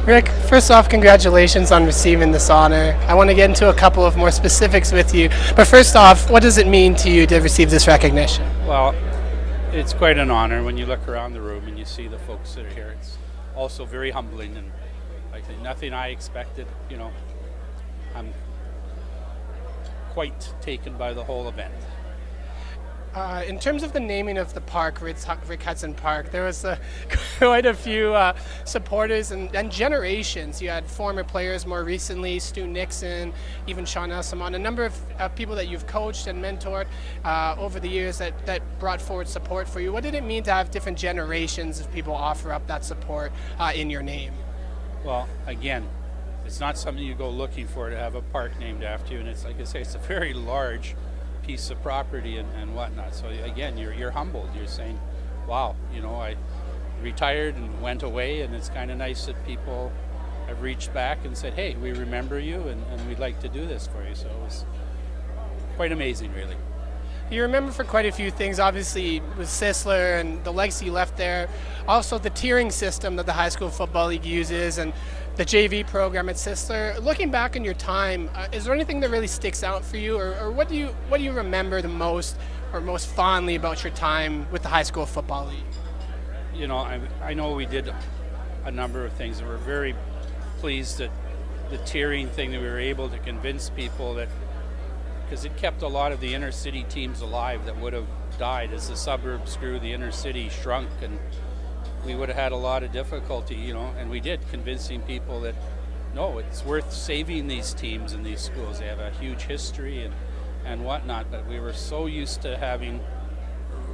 Rick, first off, congratulations on receiving this honor. I want to get into a couple of more specifics with you. But first off, what does it mean to you to receive this recognition? Well, it's quite an honor when you look around the room and you see the folks that are here. It's also very humbling and like nothing I expected. I'm quite taken by the whole event. In terms of the naming of the park, Rick Hudson Park, there was quite a few supporters and generations. You had former players more recently, Stu Nixon, even Sean Elsamon, a number of people that you've coached and mentored over the years that brought forward support for you. What did it mean to have different generations of people offer up that support in your name? Well, again, it's not something you go looking for to have a park named after you, and it's like I say, it's a very large piece of property and whatnot. So again, you're humbled. You're saying, wow, I retired and went away, and it's kind of nice that people have reached back and said, hey, we remember you and we'd like to do this for you. So it was quite amazing, really. You remember for quite a few things, obviously with Sisler and the legacy left there, also the tiering system that the High School Football League uses and the JV program at Sisler. Looking back on your time, is there anything that really sticks out for you, or what do you remember the most or most fondly about your time with the High School Football League? I know we did a number of things, and we're very pleased that the tiering thing, that we were able to convince people that, because it kept a lot of the inner city teams alive that would have died as the suburbs grew, the inner city shrunk, and we would have had a lot of difficulty, and we did, convincing people that no, it's worth saving these teams and these schools. They have a huge history and whatnot, but we were so used to having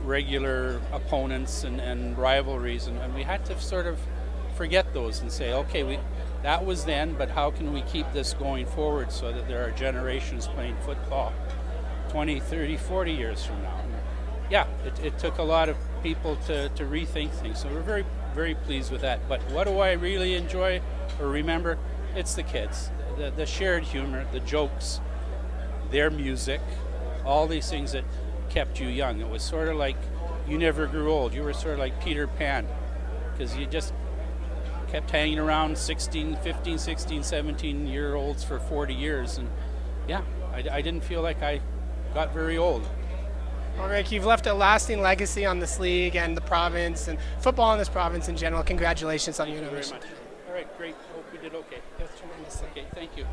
regular opponents and rivalries, and we had to sort of forget those and say, okay, that was then, but how can we keep this going forward so that there are generations playing football 20, 30, 40 years from now? And yeah, it took a lot of people to rethink things, so we're very, very pleased with that. But what do I really enjoy or remember? It's the kids, the shared humor, the jokes, their music, all these things that kept you young. It was sort of like you never grew old. You were sort of like Peter Pan, because you just kept hanging around 15, 16, 17-year-olds for 40 years. And yeah, I didn't feel like I got very old. Well, Rick, you've left a lasting legacy on this league and the province and football in this province in general. Congratulations on your innovation. Very much. All right, great. Hope we did okay. That's tremendous. Okay, thank you.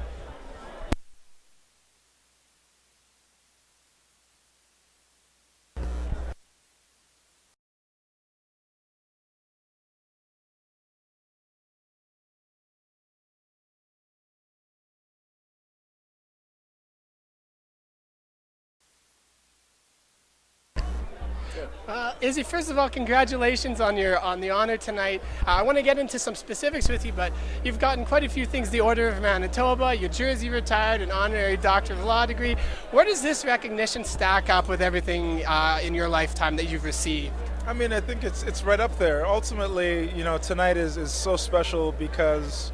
Izzy, first of all, congratulations on the honor tonight. I want to get into some specifics with you, but you've gotten quite a few things: the Order of Manitoba, your jersey retired, an honorary Doctor of Law degree. Where does this recognition stack up with everything in your lifetime that you've received? I mean, I think it's right up there. Ultimately, tonight is so special because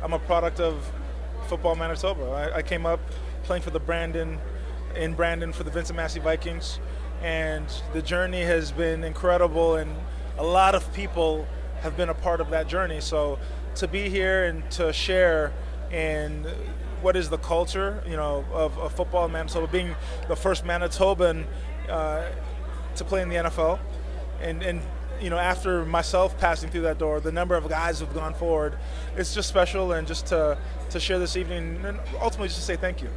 I'm a product of Football Manitoba. I came up playing for Brandon for the Vincent Massey Vikings. And the journey has been incredible, and a lot of people have been a part of that journey. So to be here and to share in what is the culture, of football in Manitoba, being the first Manitoban to play in the NFL, and after myself passing through that door, the number of guys who've gone forward, it's just special, and just to share this evening, and ultimately just to say thank you.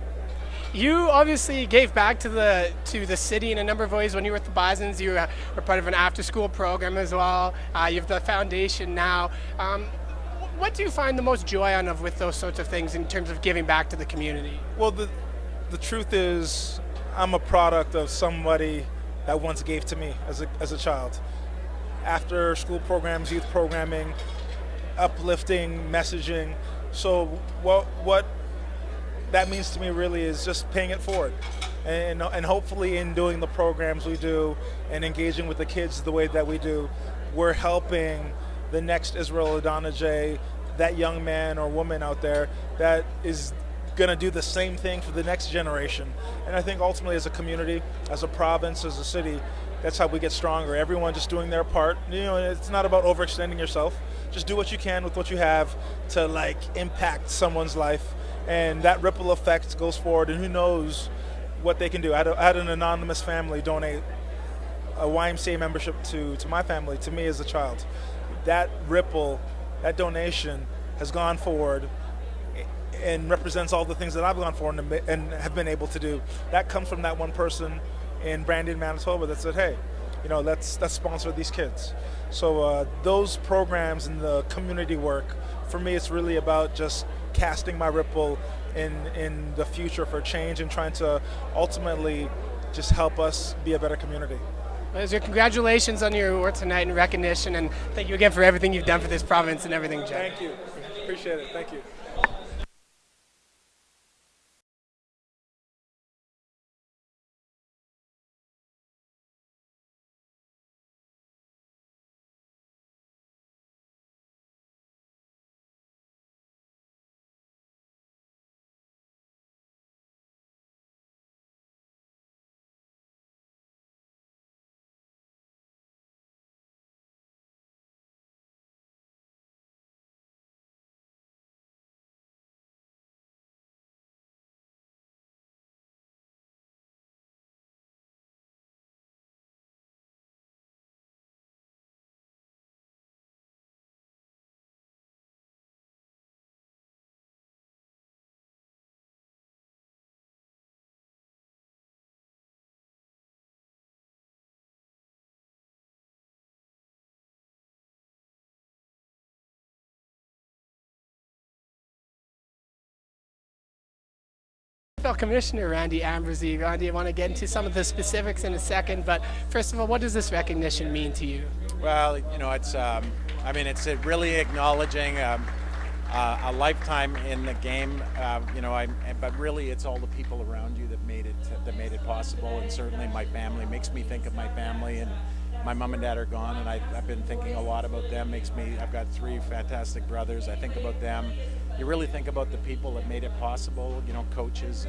You obviously gave back to the city in a number of ways when you were with the Bisons. You were part of an after-school program as well. You have the foundation now. What do you find the most joy out of with those sorts of things in terms of giving back to the community? Well, the truth is, I'm a product of somebody that once gave to me as a child. After-school programs, youth programming, uplifting messaging. So what that means to me really is just paying it forward, and hopefully in doing the programs we do and engaging with the kids the way that we do, we're helping the next Israel Idonije, that young man or woman out there that is going to do the same thing for the next generation. And I think ultimately as a community, as a province, as a city, that's how we get stronger. Everyone just doing their part. It's not about overextending yourself, just do what you can with what you have to like impact someone's life, and that ripple effect goes forward, and who knows what they can do. I had an anonymous family donate a YMCA membership to my family, to me as a child. That ripple, that donation has gone forward and represents all the things that I've gone for and have been able to do. That comes from that one person in Brandon, Manitoba that said, hey, let's sponsor these kids. So those programs and the community work, for me, it's really about just casting my ripple in the future for change and trying to ultimately just help us be a better community. Well, congratulations on your award tonight and recognition, and thank you again for everything you've done for this province and everything, Jeff. Thank you. Appreciate it. Thank you. NFL Commissioner Randy Ambrosie. Randy, I want to get into some of the specifics in a second, but first of all, what does this recognition mean to you? Well, it's really acknowledging a lifetime in the game. But really, it's all the people around you that made it possible, and certainly my family makes me think of my family. And my mom and dad are gone, and I've been thinking a lot about them. I've got 3 fantastic brothers. I think about them. You really think about the people that made it possible. Coaches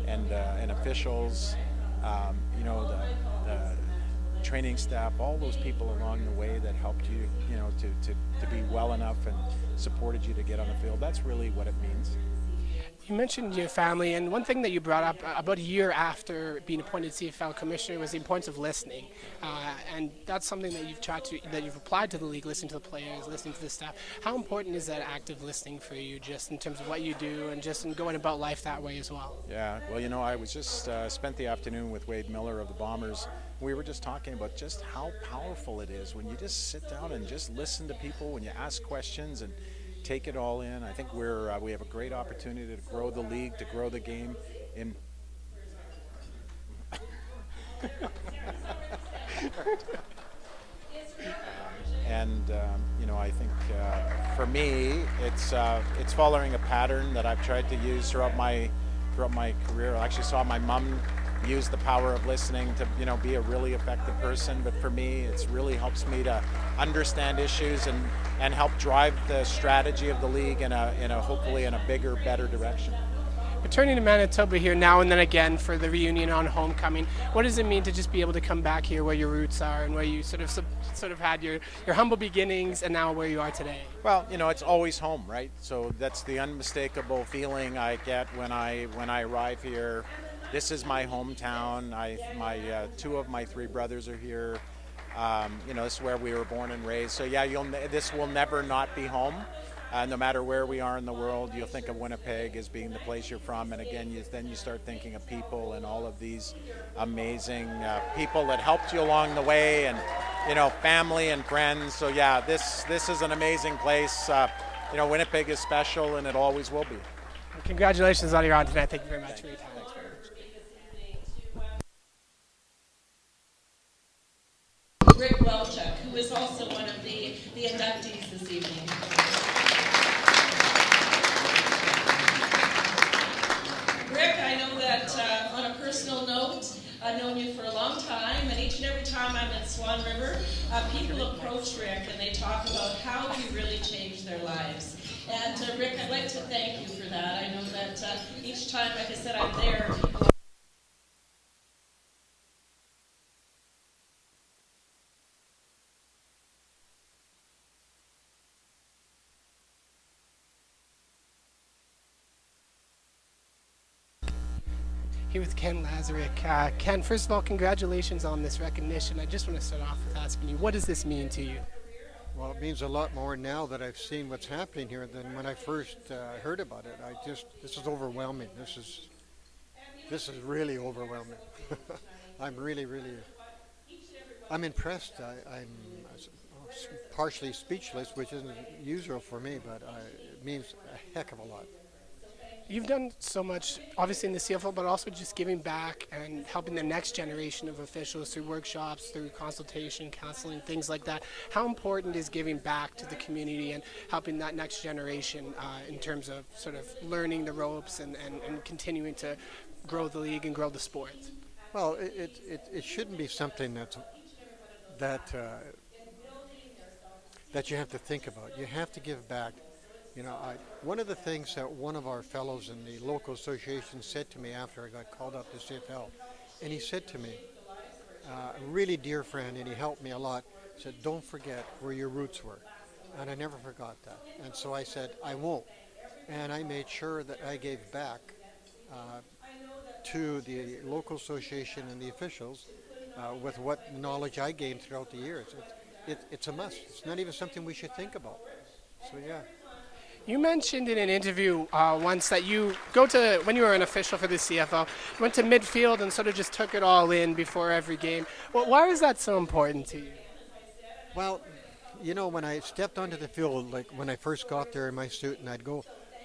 and officials. The training staff. All those people along the way that helped you, to be well enough and supported you to get on the field. That's really what it means. You mentioned your family, and one thing that you brought up about a year after being appointed CFL commissioner was the importance of listening, and that's something that you've applied to the league, listening to the players, listening to the staff. How important is that active listening for you, just in terms of what you do and just in going about life that way as well? Yeah, well, I was just spent the afternoon with Wade Miller of the Bombers. We were just talking about just how powerful it is when you just sit down and just listen to people, when you ask questions and take it all in. I think we have a great opportunity to grow the league, to grow the game in I think for me it's following a pattern that I've tried to use throughout my career. I actually saw my mom use the power of listening to be a really effective person, but for me it's really helps me to understand issues and help drive the strategy of the league in a hopefully in a bigger, better direction. Returning to Manitoba here now and then again for the reunion on homecoming, what does it mean to just be able to come back here where your roots are and where you sort of had your humble beginnings and now where you are today? Well, it's always home, right? So that's the unmistakable feeling I get when I arrive here. This is my hometown. My 2 of my 3 brothers are here. This is where we were born and raised. So yeah, this will never not be home. No matter where we are in the world, you'll think of Winnipeg as being the place you're from. And again, then you start thinking of people and all of these amazing people that helped you along the way, and family and friends. So yeah, this is an amazing place. Winnipeg is special, and it always will be. Congratulations on your on tonight. Thank you very much for your time. Thanks very much. Rick Welchuk, who is also one of the inductees this evening. Rick, I know that on a personal note, I've known you for a long time, and each and every time I'm at Swan River, people approach Rick and they talk about how he really changed their lives. And Rick, I'd like to thank you for that. I know that each time, like I said, I'm there. Here with Ken Lazaruk. Ken, first of all, congratulations on this recognition. I just want to start off with asking you, what does this mean to you? Well, it means a lot more now that I've seen what's happening here than when I first heard about it. This is overwhelming. This is really overwhelming. I'm impressed. I'm partially speechless, which isn't usual for me, but it means a heck of a lot. You've done so much, obviously in the CFL, but also just giving back and helping the next generation of officials through workshops, through consultation, counseling, things like that. How important is giving back to the community and helping that next generation in terms of sort of learning the ropes and continuing to grow the league and grow the sport? Well, it shouldn't be something that you have to think about. You have to give back. You know, one of the things that one of our fellows in the local association said to me after I got called up to CFL, and he said to me, a really dear friend, and he helped me a lot, said, don't forget where your roots were. And I never forgot that. And so I said, I won't. And I made sure that I gave back to the local association and the officials with what knowledge I gained throughout the years. It's a must. It's not even something we should think about. So, yeah. You mentioned in an interview once that you go to, when you were an official for the CFL, you went to midfield and sort of just took it all in before every game. Well, why is that so important to you? Well, you know, when I stepped onto the field, like when I first got there in my suit and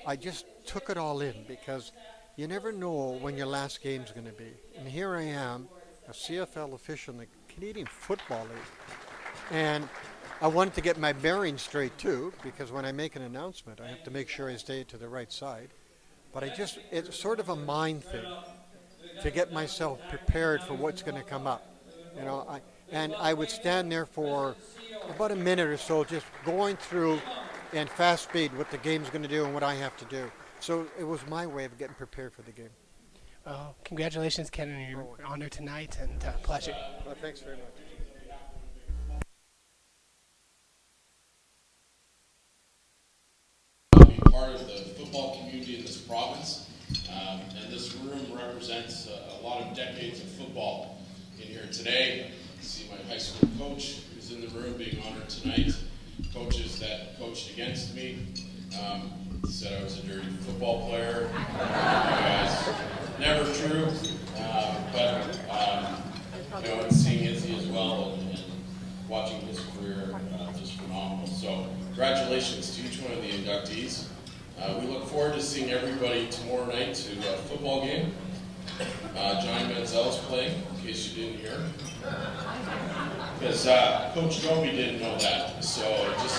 I just took it all in because you never know when your last game's going to be. And here I am, a CFL official in the Canadian Football League. And I wanted to get my bearings straight too, because when I make an announcement, I have to make sure I stay to the right side. But it's sort of a mind thing to get myself prepared for what's going to come up. You know, I would stand there for about a minute or so, just going through in fast speed what the game's going to do and what I have to do. So it was my way of getting prepared for the game. Well, congratulations, Ken, on your honor tonight, and pleasure. Well, thanks very much. Part of the football community in this province, and this room represents a lot of decades of football in here today. I see my high school coach who's in the room being honored tonight. Coaches that coached against me said I was a dirty football player. Never true, but you know, and seeing Izzy as well and watching his career just phenomenal. So congratulations to each one of the inductees. We look forward to seeing everybody tomorrow night to a football game. Johnny Manziel's playing, in case you didn't hear. Because Coach Joby didn't know that, so I just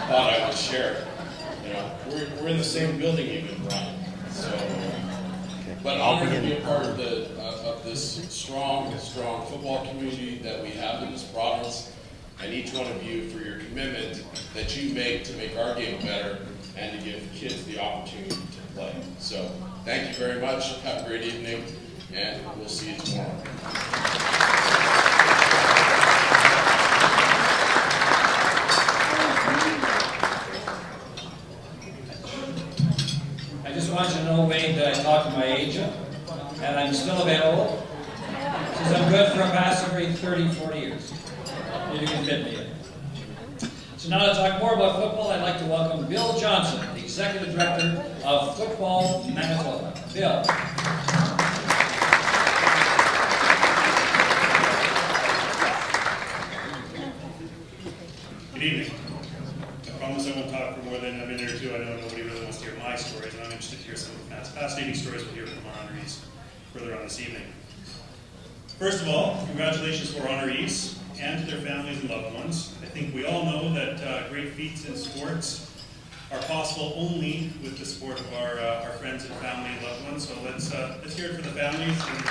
thought I would share it. You know, we're in the same building even, Brian. So, but honored to be a part of this strong football community that we have in this province, and each one of you for your commitment that you make to make our game better and to give kids the opportunity to play. So thank you very much. Have a great evening, and we'll see you tomorrow. I just want you to know, Wade, that I talked to my agent, and I'm still available. Since I'm good for a pass every 30, 40 years. You can fit me in. So now to talk more about football, I'd like to welcome Bill Johnson, the Executive Director of Football Manitoba. Bill. Good evening. I promise I won't talk for more than a minute or two. I know nobody really wants to hear my stories, and I'm interested to hear some fascinating stories we'll hear from our honorees further on this evening. First of all, congratulations to our honorees and to their families and loved ones. I think we all know that great feats in sports are possible only with the support of our friends and family and loved ones. So let's hear it for the families and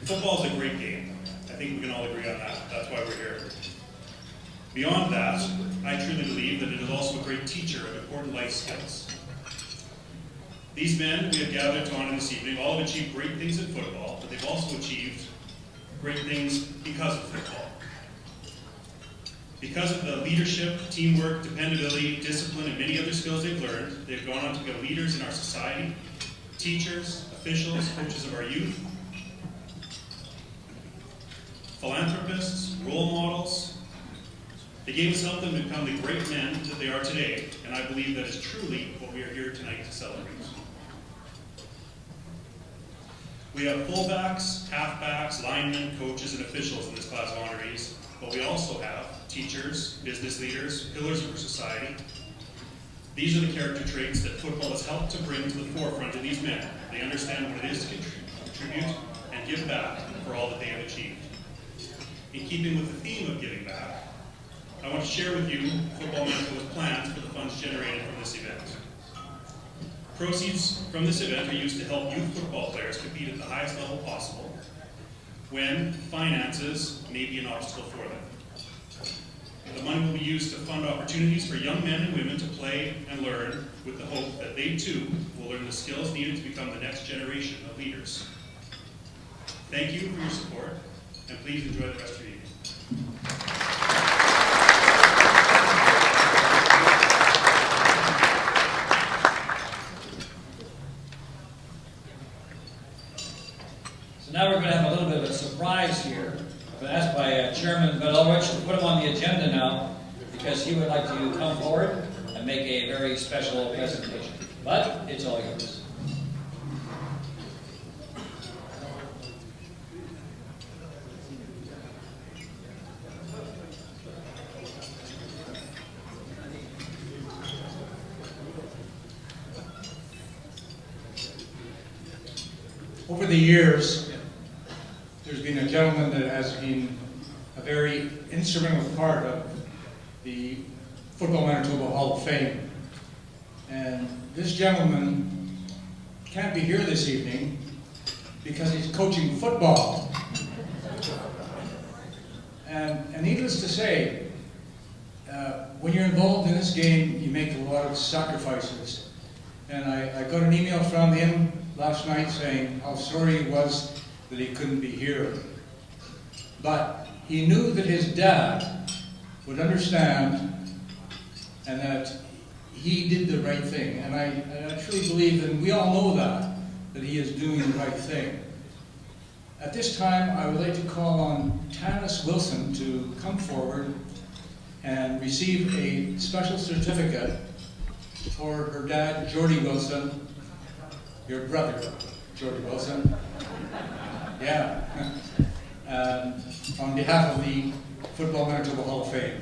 football is a great game. I think we can all agree on that. That's why we're here. Beyond that, I truly believe that it is also a great teacher of important life skills. These men we have gathered to honor this evening all have achieved great things in football, but they've also achieved great things because of football. Because of the leadership, teamwork, dependability, discipline, and many other skills they've learned, they've gone on to become leaders in our society, teachers, officials, coaches of our youth, philanthropists, role models. The game has helped them become the great men that they are today, and I believe that is truly what we are here tonight to celebrate. We have fullbacks, halfbacks, linemen, coaches, and officials in this class of honorees, but we also have teachers, business leaders, pillars of our society. These are the character traits that football has helped to bring to the forefront of these men. They understand what it is to contribute and give back for all that they have achieved. In keeping with the theme of giving back, I want to share with you Football Manitoba's plans for the funds generated from this event. Proceeds from this event are used to help youth football players compete at the highest level possible when finances may be an obstacle for them. The money will be used to fund opportunities for young men and women to play and learn with the hope that they too will learn the skills needed to become the next generation of leaders. Thank you for your support, and please enjoy the rest of your evening. So now we're going to have a little bit of a surprise here. I've been asked by Chairman Idonije to put him on the agenda now because he would like to come forward and make a very special presentation. But it's all yours. Over the years, there's been a gentleman that has been a very instrumental part of the Football Manitoba Hall of Fame. And this gentleman can't be here this evening because he's coaching football. And needless to say, when you're involved in this game, you make a lot of sacrifices. And I got an email from him last night saying how sorry he was that he couldn't be here. But he knew that his dad would understand and that he did the right thing. And I truly believe, and we all know that he is doing the right thing. At this time, I would like to call on Tanis Wilson to come forward and receive a special certificate for her dad, Jordy Wilson, your brother, Jordy Wilson. Yeah. On behalf of the Football Manitoba Hall of Fame.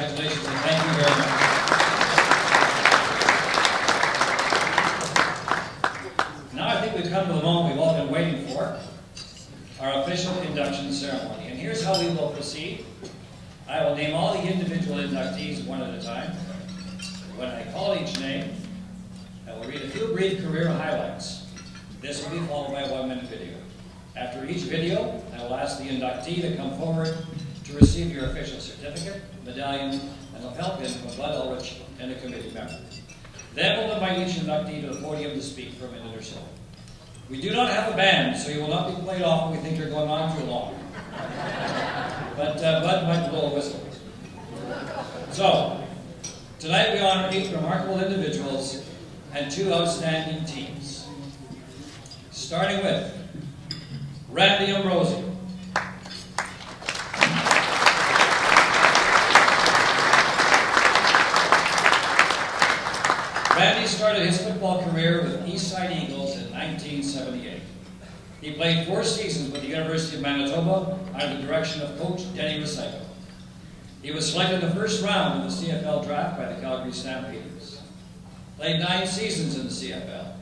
Congratulations and thank you very much. Now I think we've come to the moment we've all been waiting for, our official induction ceremony. And here's how we will proceed. I will name all the individual inductees one at a time. When I call each name, I will read a few brief career highlights. This will be followed by a 1-minute video. After each video, I will ask the inductee to come forward to receive your official certificate, medallion, and lapel pin from Bud Ulrich and a committee member. Then we'll invite each inductee to the podium to speak for a minute or so. We do not have a band, so you will not be played off when we think you're going on too long. But Bud might blow a whistle. So, tonight we honor 8 remarkable individuals and 2 outstanding teams. Starting with Randy Ambrosie. Randy started his football career with Eastside Eagles in 1978. He played 4 seasons with the University of Manitoba under the direction of Coach Denny Recycle. He was selected in the first round of the CFL draft by the Calgary Stampeders. Played 9 seasons in the CFL.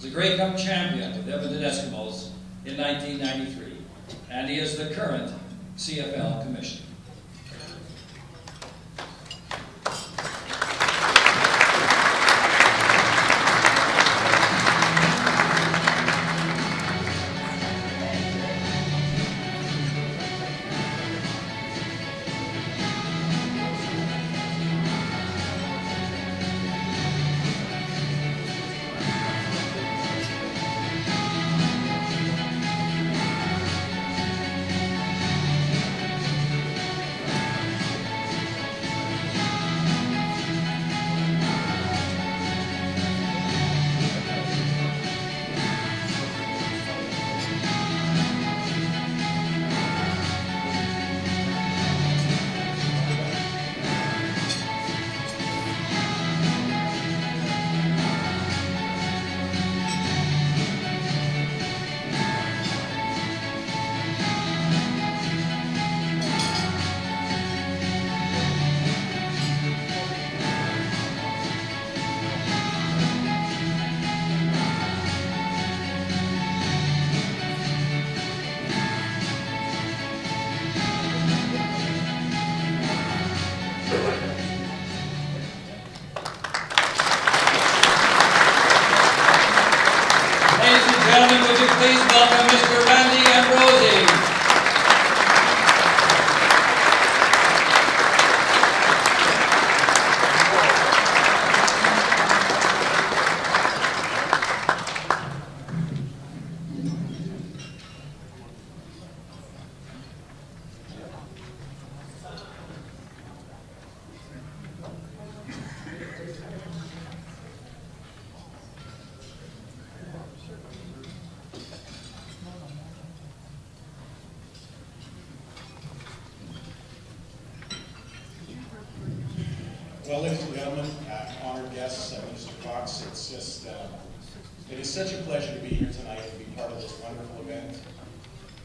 was a Grey Cup champion with Edmonton Eskimos in 1993, and he is the current CFL commissioner. Gentlemen, would you please welcome Mr. Ambrosie. Well, ladies and gentlemen, honored guests, Mr. Cox, it is such a pleasure to be here tonight and be part of this wonderful event.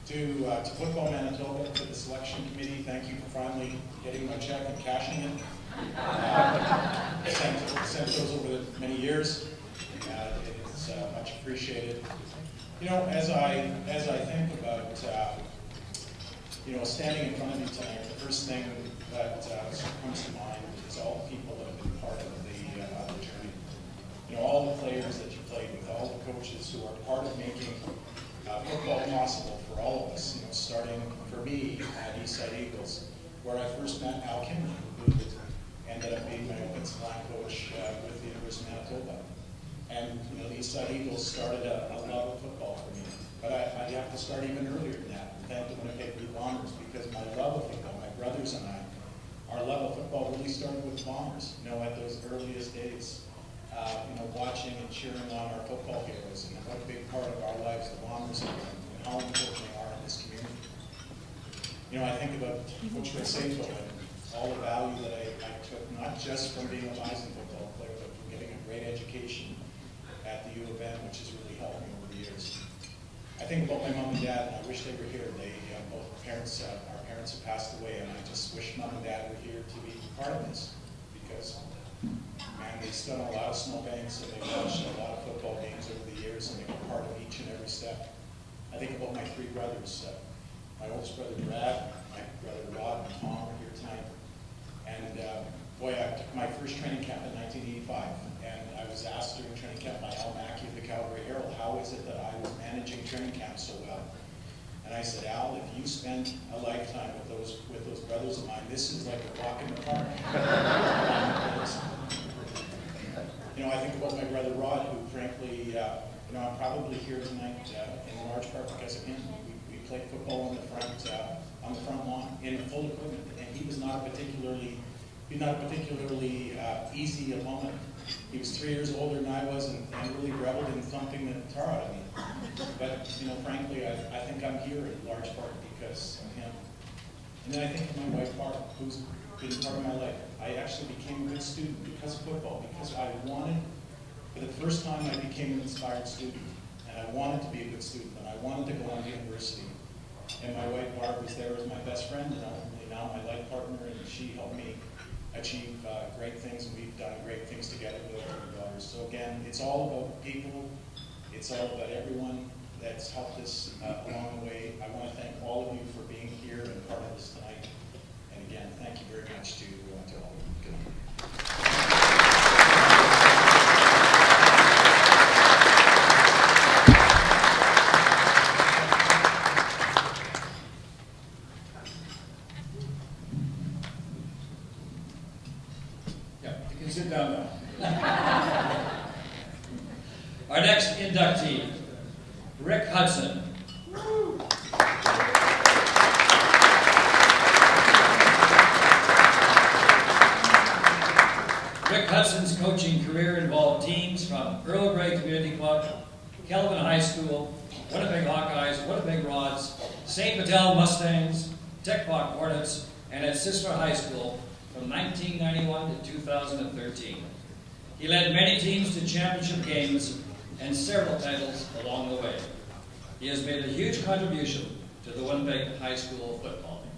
To Football Manitoba, to the selection committee, thank you for finally getting my check and cashing it. Sent those over the many years. It's much appreciated. You know, as I think about standing in front of you tonight, the first thing that comes to mind is all the people that have been part of the journey. You know, all the players that you played with, all the coaches who are part of making football possible for all of us. You know, starting for me at Eastside Eagles, where I first met Al Kimmer, who ended up being my offensive line coach with the University of Manitoba. And you know, the Eastside Eagles started a love of football for me. But I have to start even earlier than that. Thank the Winnipeg Blue Bombers, because my love of football, my brothers and I, our love of football really started with the Bombers. You know, at those earliest days, watching and cheering on our football heroes, and what a big part of our lives the Bombers are, and how important they are in this community. You know, I think about Coach Raceto and all the value that I took, not just from being a Bison football player, but from getting a great education at the U of M, which has really helped me over the years. I think about my mom and dad, and I wish they were here. They both parents, our parents have passed away, and I just wish mom and dad were here to be part of this, because man, they stood on a lot of snowbanks and they watched a lot of football games over the years, and they were part of each and every step. I think about my three brothers. My oldest brother Brad, my brother Rod, and Tom are here tonight. And boy, I took my first training camp in 1985, and I was asked during training camp by Al Mackey of the Calgary Herald, how is it that I was managing training camp so well? And I said, Al, if you spend a lifetime with those brothers of mine, this is like a walk in the park. You know, I think about my brother Rod, who frankly, I'm probably here tonight in large part because of him. We played football on the front lawn in full equipment, and he was not a particularly easy opponent. He was 3 years older than I was, and really reveled in something that tar out of me. But frankly, I think I'm here in large part because of him. And then I think of my wife Barb, who's been part of my life. I actually became a good student because of football, because I wanted, for the first time, I became an inspired student, and I wanted to be a good student, and I wanted to go on to university. And my wife Barb was there as my best friend, and ultimately now my life partner, and she helped me achieve great things, and we've done great things together with our daughters. So again, it's all about people. It's all about everyone that's helped us along the way. I want to thank all of you for being here and part of this tonight. And again, thank you very much to all of you. Good night. Sit down now. Our next inductee, Rick Hudson. Rick Hudson's coaching career involved teams from Earl Grey Community Club, Kelvin High School, Winnipeg Hawkeyes, Winnipeg Rods, St. Patel Mustangs, Tech Block Hornets, and at Sisler High School from 1991 to 2013. He led many teams to championship games and several titles along the way. He has made a huge contribution to the Winnipeg High School football team.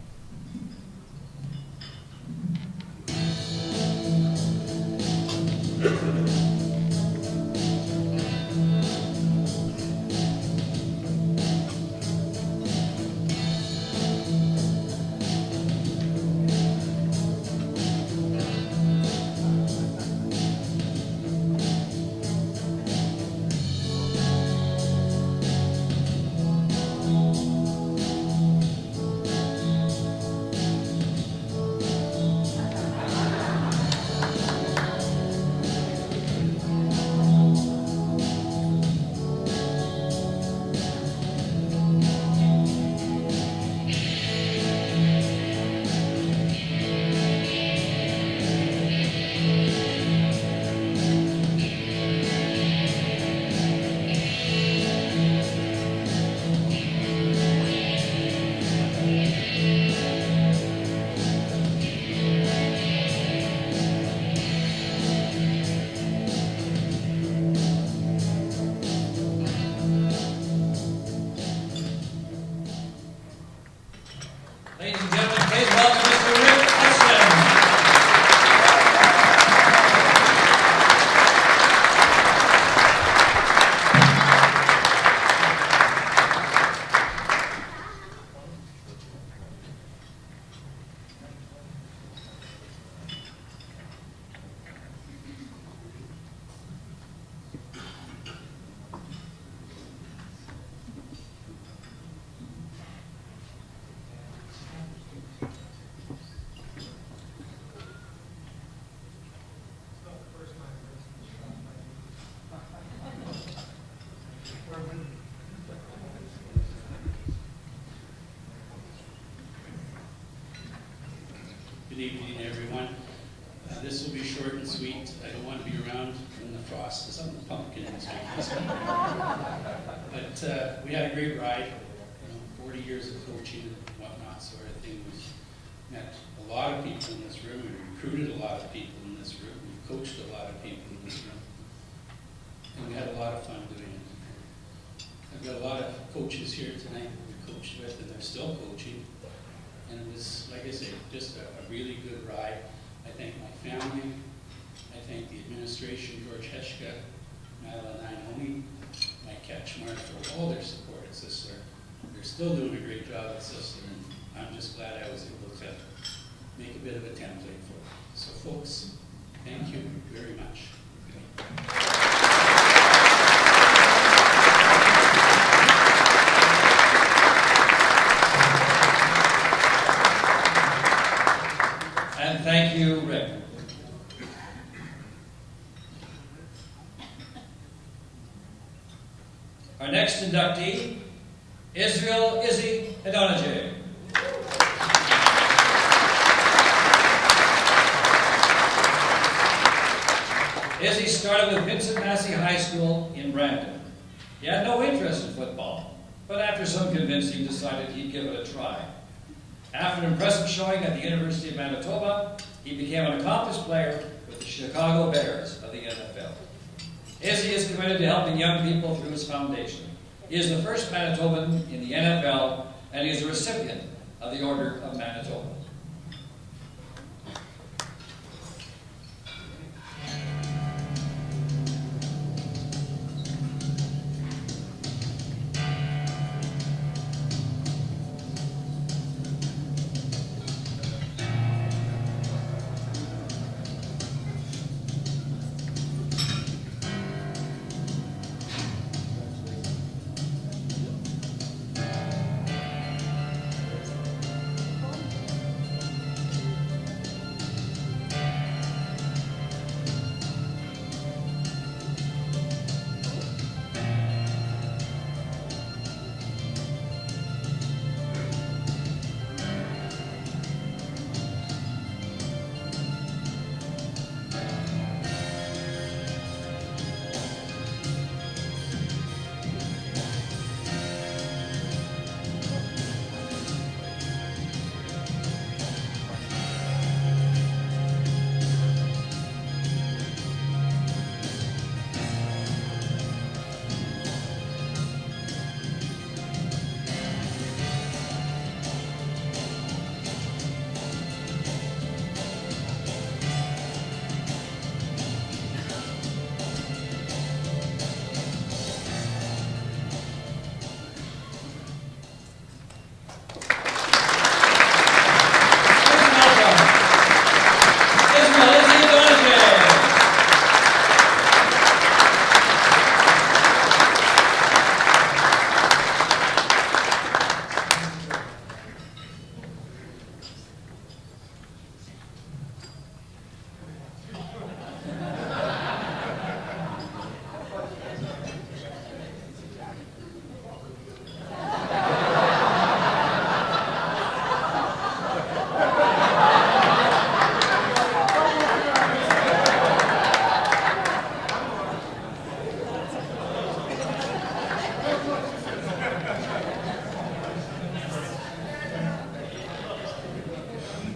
Good evening, everyone. This will be short and sweet. I don't want to be around when the frost is on the pumpkins. But we had a great ride. 40 years of coaching and whatnot sort of thing. We've met a lot of people in this room. We recruited a lot of people in this room. We've coached a lot of people in this room. And we had a lot of fun doing it. I've got a lot of coaches here tonight that we coached with, and they're still coaching. And it was, like I said, just a really good ride. I thank my family. I thank the administration, George Heshka, Madeline Naomi, Mike Ketchmar, for all their support at Sisler. They're still doing a great job at Sisler, and I'm just glad I was able to make a bit of a template for it. So folks, thank you very much. And thank you, Rick. Our next inductee, Israel Izzy Idonije. Izzy started with Vincent Massey High School in Brandon. He had no interest in football, but after some convincing decided he'd give it a try. After an impressive showing at the University of Manitoba, he became an accomplished player with the Chicago Bears of the NFL. Izzy is committed to helping young people through his foundation. He is the first Manitoban in the NFL, and he is a recipient of the Order of Manitoba.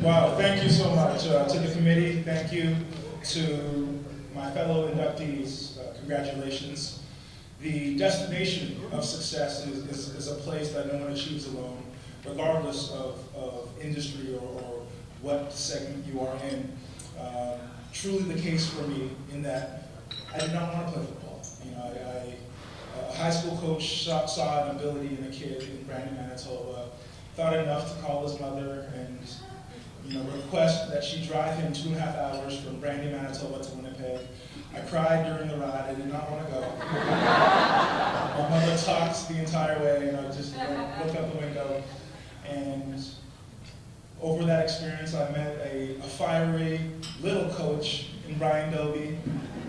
Wow, thank you so much to the committee. Thank you to my fellow inductees. Congratulations. The destination of success is a place that no one achieves alone, regardless of industry or what segment you are in. Truly the case for me in that I did not want to play football. A high school coach saw an ability in a kid in Brandon, Manitoba, thought enough to call his mother and request that she drive him 2.5 hours from Brandon, Manitoba to Winnipeg. I cried during the ride. I did not want to go. My mother talked the entire way, and I just looked out the window. And over that experience, I met a fiery little coach in Brian Dobie,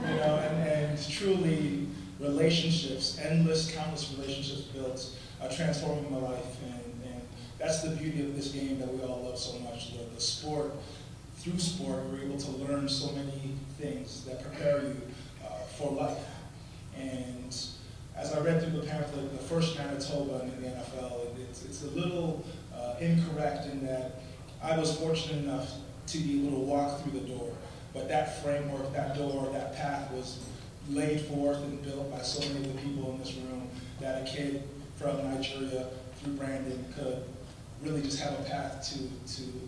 and truly relationships, countless relationships built, transforming my life. And that's the beauty of this game that we all love so much. The sport, through sport, we're able to learn so many things that prepare you for life. And as I read through the pamphlet, the first Manitoba in the NFL, it's a little incorrect in that I was fortunate enough to be able to walk through the door. But that framework, that door, that path was laid forth and built by so many of the people in this room that a kid from Nigeria through Brandon could really just have a path to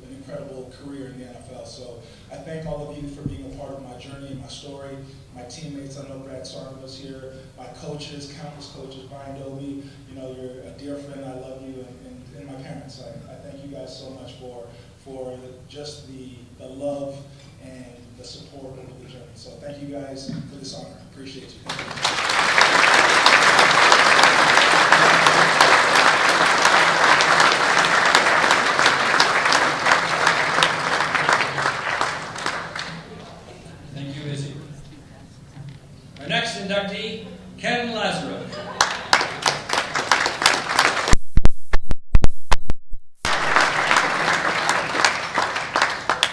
an incredible career in the NFL. So I thank all of you for being a part of my journey and my story. My teammates, I know Brad Sarno's here, my coaches, countless coaches, Brian Dobie, you're a dear friend, I love you, and my parents. I thank you guys so much for just the love and the support over the journey. So thank you guys for this honor. Appreciate you. Thank you. Our next inductee, Ken Lazaruk.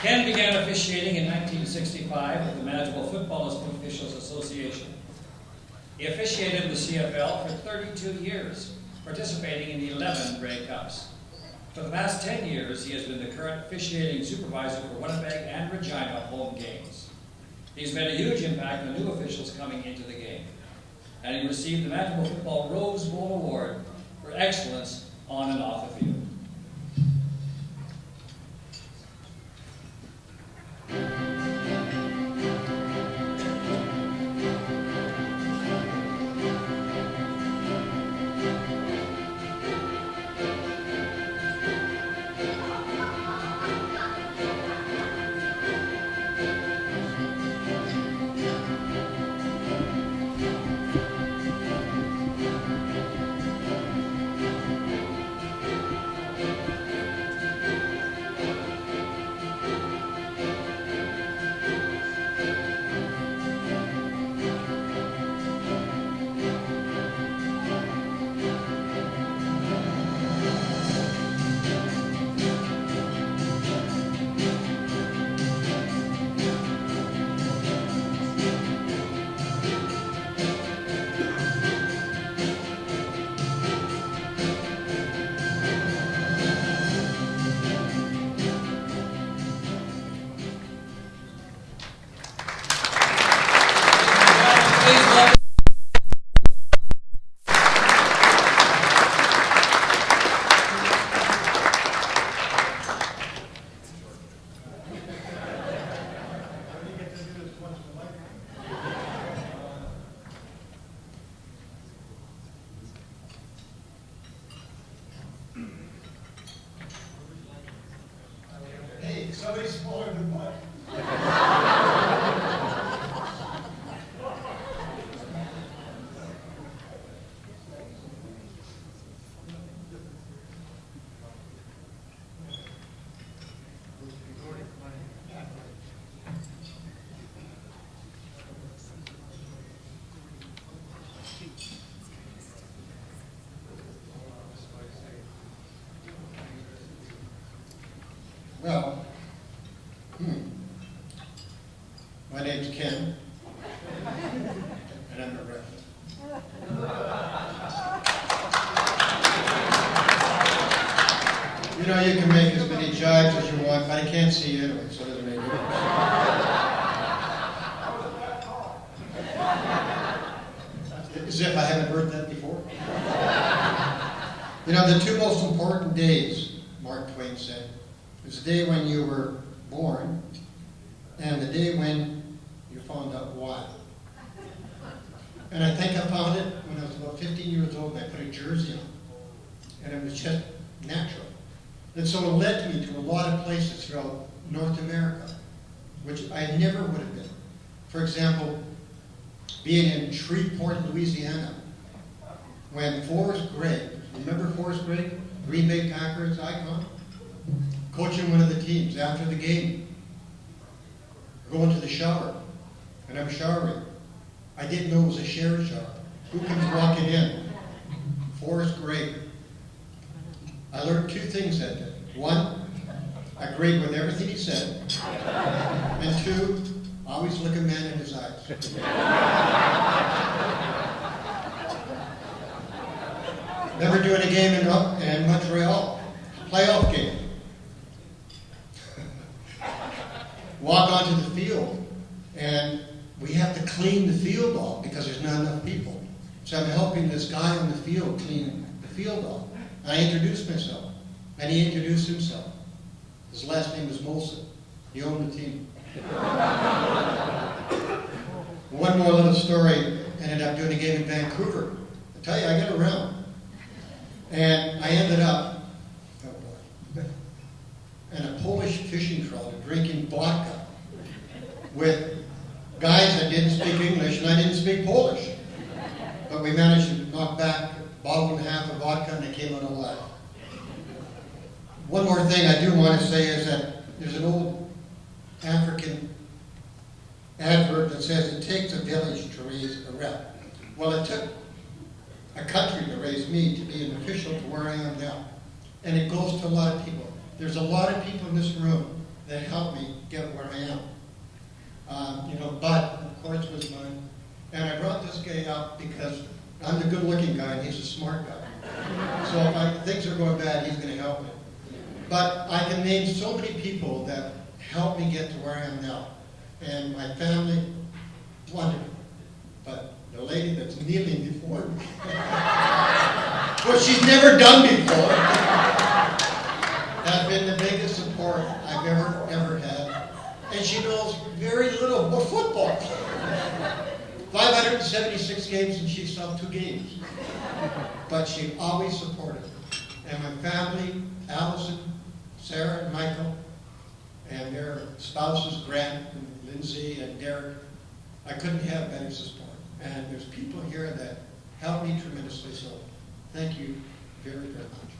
Ken began officiating in 1965 with the Manitoba Football Officials Association. He officiated in the CFL for 32 years, participating in 11 Grey Cups. For the past 10 years, he has been the current officiating supervisor for Winnipeg and Regina home games. He's made a huge impact on new officials coming into the game, and he received the Manitoba Football Rose Bowl Award for excellence on and off the field. Somebody's smaller than mine. Well, my name's Ken, and I'm a rep. You know, you can make as many jives as you want, but I can't see you anyway, so it doesn't make any difference. As if I haven't heard that before. You know, the two most important days, Mark Twain said, is the day when you were born and the day when you found out why. And I think I found it when I was about 15 years old and I put a jersey on. And it was just natural. And so it led me to a lot of places throughout North America, which I never would have been. For example, being in Shreveport, Louisiana, when Forrest Gregg, remember Forrest Gregg, Green Bay Packers icon, coaching one of the teams after the game, going to the shower, and I'm showering. I didn't know it was a shared shower. Who comes walking in? Forrest Gregg. I learned two things that day. One, I agreed with everything he said. And two, always look a man in his eyes. Never doing a game in Montreal. Playoff game. Walk onto the field, and we have to clean the field off because there's not enough people. So I'm helping this guy on the field clean the field off. I introduced myself, and he introduced himself. His last name was Molson. He owned the team. One more little story. Ended up doing a game in Vancouver. I tell you, I get around. And I ended up in a Polish fishing trawler drinking vodka with guys that didn't speak English and I didn't speak Polish. But we managed to knock back a bottle and a half of vodka and they came out alive. One more thing I do want to say is that there's an old African adverb that says it takes a village to raise a rep. Well, it took a country to raise me to be an official to where I am now. And it goes to a lot of people. There's a lot of people in this room that helped me get where I am. Bud, of course, was mine. And I brought this guy up because I'm the good-looking guy and he's a smart guy. So if things are going bad, he's going to help me. But I can name so many people that helped me get to where I am now. And my family, wonderful. But the lady that's kneeling before me, what she's never done before, has been the biggest support I've ever had. And she knows very little about football. 576 games and she saw 2 games. But she always supported. And my family, Allison, Sarah, and Michael, and their spouses, Grant, and Lindsay, and Derek, I couldn't have better support. And there's people here that helped me tremendously, so thank you very, very much.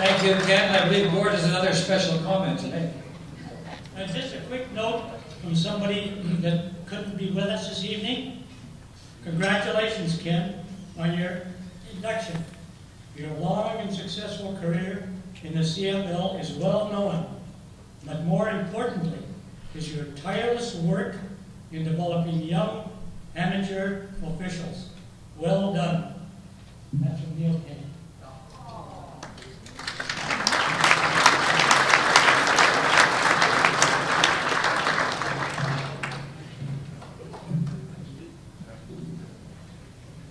Thank you, Ken. I believe Gord has another special comment to make. Just a quick note from somebody that couldn't be with us this evening. Congratulations, Ken, on your induction. Your long and successful career in the CFL is well known, but more importantly is your tireless work in developing young amateur officials. Well done. That's from Neil Kenny.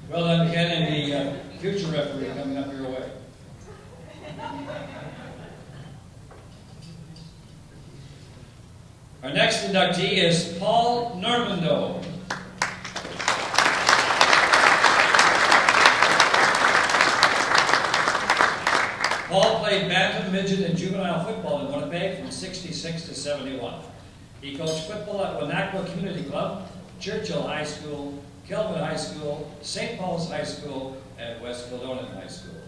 Well done, Ken, and the future referee coming up your way. Our next inductee is Paul Normando. Paul played bantam, midget, and juvenile football in Winnipeg from '66 to '71. He coached football at Wanakwa Community Club, Churchill High School, Kelvin High School, St. Paul's High School, and West Kildonan High School.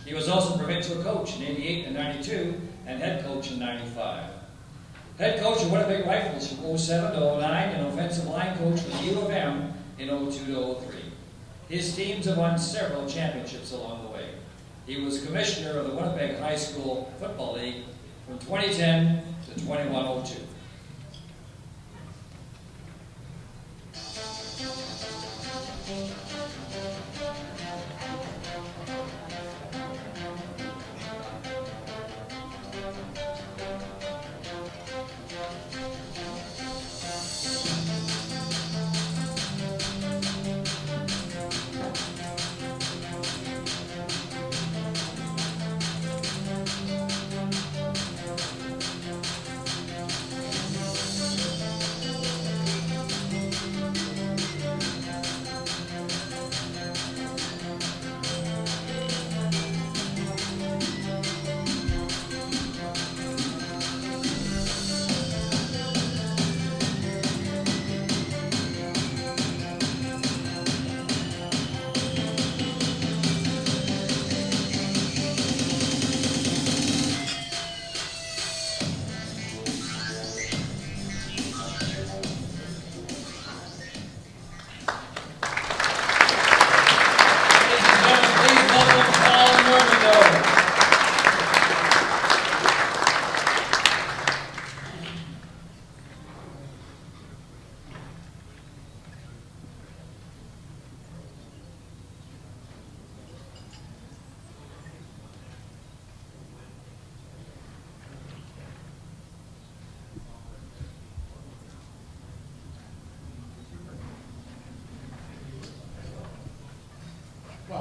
He was also provincial coach in '88 and '92, and head coach in '95. Head coach of Winnipeg Rifles from '07 to '09, and offensive line coach for the U of M in '02 to '03. His teams have won several championships along the way. He was commissioner of the Winnipeg High School Football League from 2010 to 2102.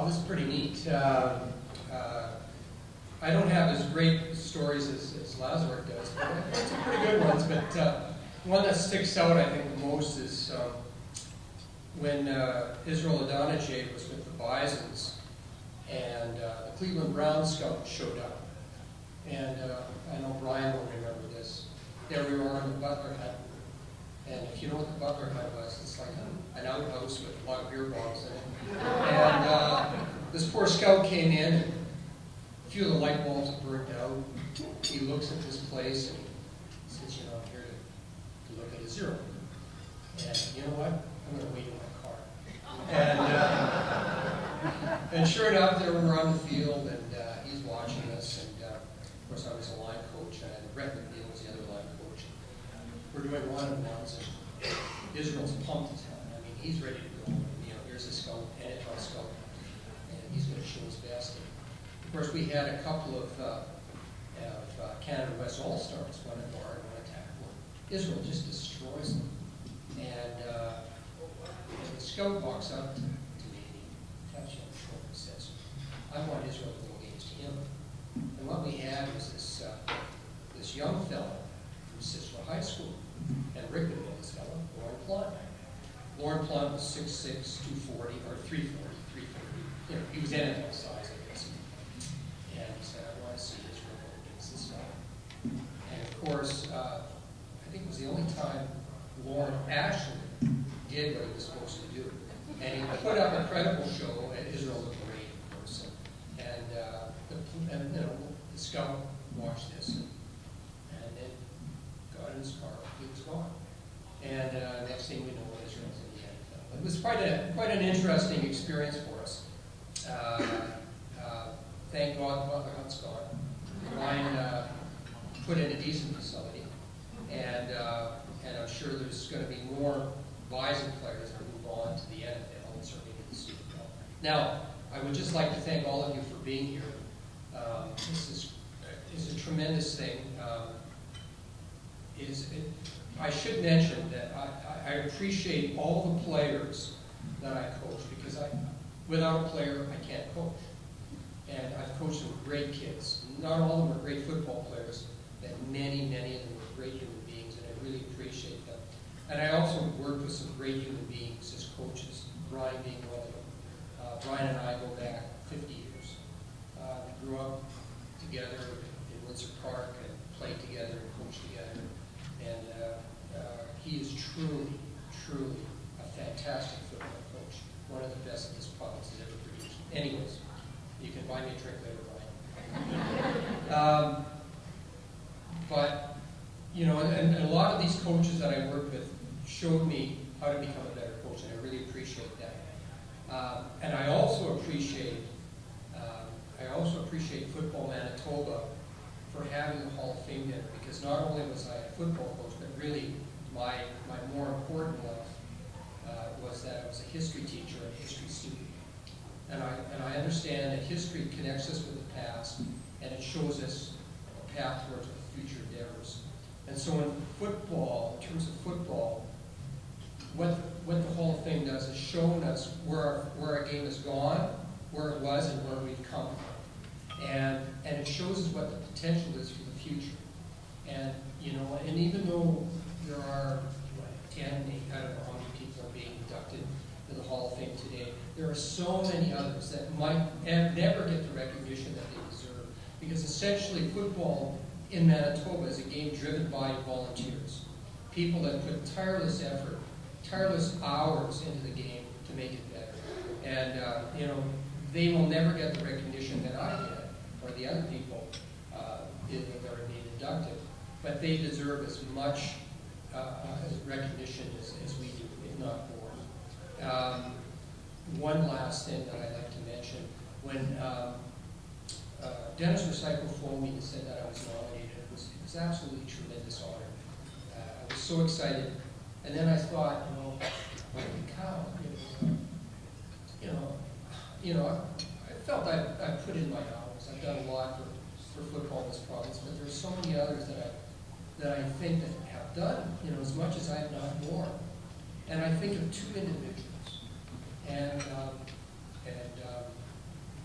Well, this is pretty neat. I don't have as great stories as Lazaruk does, but I've got some pretty good ones. But one that sticks out, I think, the most is when Idonije was with the Bisons, and the Cleveland Browns scout showed up. And I know Brian will remember this. There we were in the Butler Hut. And if you know what the Butler Hut was, it's like an outhouse with a lot of beer bottles in it. And this poor scout came in, and a few of the light bulbs had burnt out. He looks at this place and he says, you know, I'm here to look at a zero. And you know what? I'm going to wait in my car. And sure enough, there we were on the field, and he's watching us. And of course, I was a line coach, and Brett McNeil was the other line coach. We're doing one-on-ones, and Israel's pumped as hell. I mean, he's ready to go. You know, here's a scout, NFL scout, and he's going to show his best. Of course, we had a couple of Canada West All-Stars, one at guard, one at tackle. Israel just destroys them. And the scout walks up to me, and he taps you on the shoulder and says, I want Israel to go against him. And what we had was this young fellow from Sisler High School, and Rick would know this fellow, Lauren Plum. Lauren Plum was 6'6", 240, or 340, 340. You know, he was NFL size, I guess. And he said, I want to see Israel go against this guy. And of course, I think it was the only time Lauren actually did what he was supposed to do. And he put up an incredible show, and Israel looked great, of course. And you know, the scout watched this, and then got in his car. He was gone. And next thing we know, Israel's in the NFL. It was quite an interesting experience for us. Thank God the Butler Hut's gone. Ryan put in a decent facility, and I'm sure there's going to be more Bison players that move on to the NFL and certainly to the Super Bowl. Now, I would just like to thank all of you for being here. This is a tremendous thing. I should mention that I appreciate all the players that I coach, because without a player, I can't coach. And I've coached some great kids. Not all of them are great football players, but many of them are great human beings, and I really appreciate them. And I also worked with some great human beings as coaches, Brian being one of them. Brian and I go back 50 years. We grew up together in Windsor Park and played together and coached together. And he is truly a fantastic football coach. One of the best that this province has ever produced. Anyways, you can buy me a drink later, Brian. But, you know, and a lot of these coaches that I worked with showed me how to become a better coach, and I really appreciate that. And I also appreciate Football Manitoba for having the Hall of Fame dinner, because not only was I a football coach, but really my more important life was that I was a history teacher and a history student. And I understand that history connects us with the past, and it shows us a path towards our future endeavors. And so in football, in terms of football, what the Hall of Fame does is showing us where our game has gone, where it was, and where we've come from. And it shows us what the potential is for the future. And, you know, and even though there are 10, I don't know how many people are being inducted to the Hall of Fame today, there are so many others that might never get the recognition that they deserve. Because essentially football in Manitoba is a game driven by volunteers. People that put tireless effort, tireless hours into the game to make it better. And, you know, they will never get the recognition that I get, or the other people that are being inducted. But they deserve as much recognition as we do, if not more. One last thing that I'd like to mention. When Dennis Recycle phoned me and said that I was nominated, it was absolutely a tremendous honor. I was so excited. And then I thought, you know, holy cow, you know, I felt I put in my hours. I've done a lot for football in this province, but there's so many others that I think that have done, you know, as much as I have not more. And I think of two individuals. And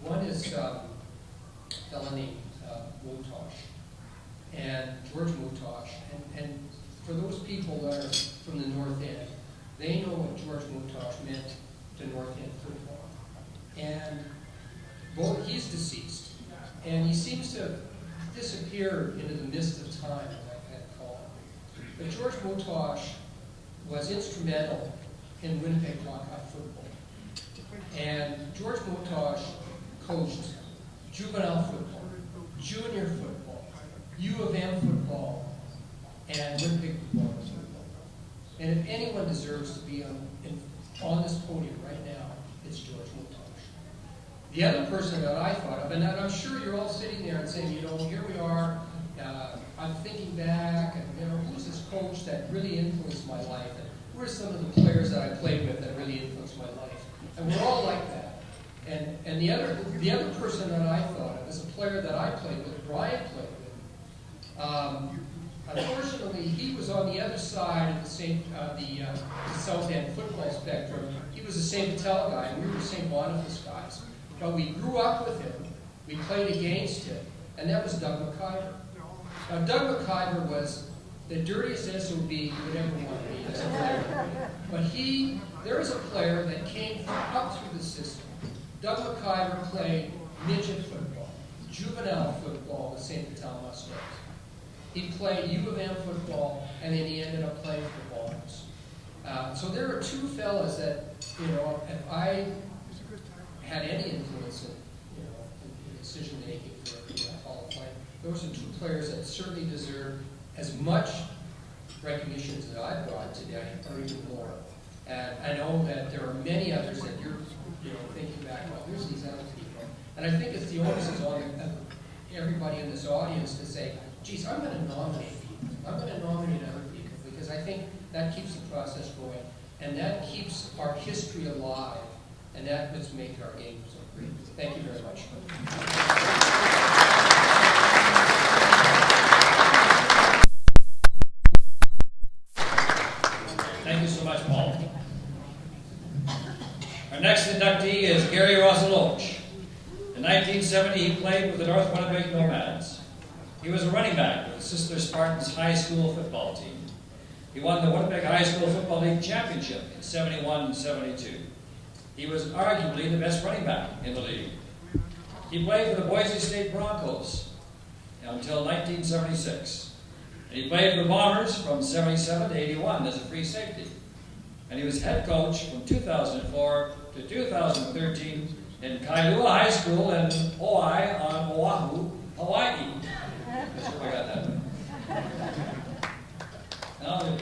One is a fellow named Motosh, and George Motosh. And for those people that are from the North End, they know what George Motosh meant to North End football. And he's deceased, and he seems to have disappeared into the mist of time, as I can't call it. But George Motosh was instrumental in Winnipeg Hawkeye football. And George Motosh coached juvenile football, junior football, U of M football, and Winnipeg football. And if anyone deserves to be on this podium right now, it's George Motosh. The other person that I thought of, and I'm sure you're all sitting there and saying, here we are, I'm thinking back, and who's this coach that really influenced my life? And who are some of the players that I played with that really influenced my life? And we're all like that. And the other person that I thought of is a player that I played with, Brian played with. Unfortunately, he was on the other side of the South End football spectrum. He was a St. Patel guy, and we were St. Boniface guys. But we grew up with him, we played against him, and that was Doug McIver. Now, Doug McIver was the dirtiest SOB you would ever want to be as a player. But there was a player that came up through the system. Doug McIver played midget football, juvenile football with St. Patel Mustangs. He played U of M football, and then he ended up playing for Bombers. So there are two fellas that, if I had any influence in decision making for Hall of Fame, those are two players that certainly deserve as much recognition as I've got today, or even more. And I know that there are many others that you're thinking back, well, here's these other people. And I think it's the onus is on everybody in this audience to say, geez, I'm going to nominate people. I'm going to nominate other people, because I think that keeps the process going, and that keeps our history alive, and that must make our game so great. Thank you very much. Thank you so much, Paul. Our next inductee is Gary Rosaloch. In 1970, he played with the North Winnipeg Nomads. He was a running back with the Sisler Spartans high school football team. He won the Winnipeg High School Football League Championship in 71 and 72. He was arguably the best running back in the league. He played for the Boise State Broncos until 1976. And he played for the Bombers from 77 to 81 as a free safety. And he was head coach from 2004 to 2013 in Kailua High School in Oi on Oahu, Hawaii. That's where I got that one. Now,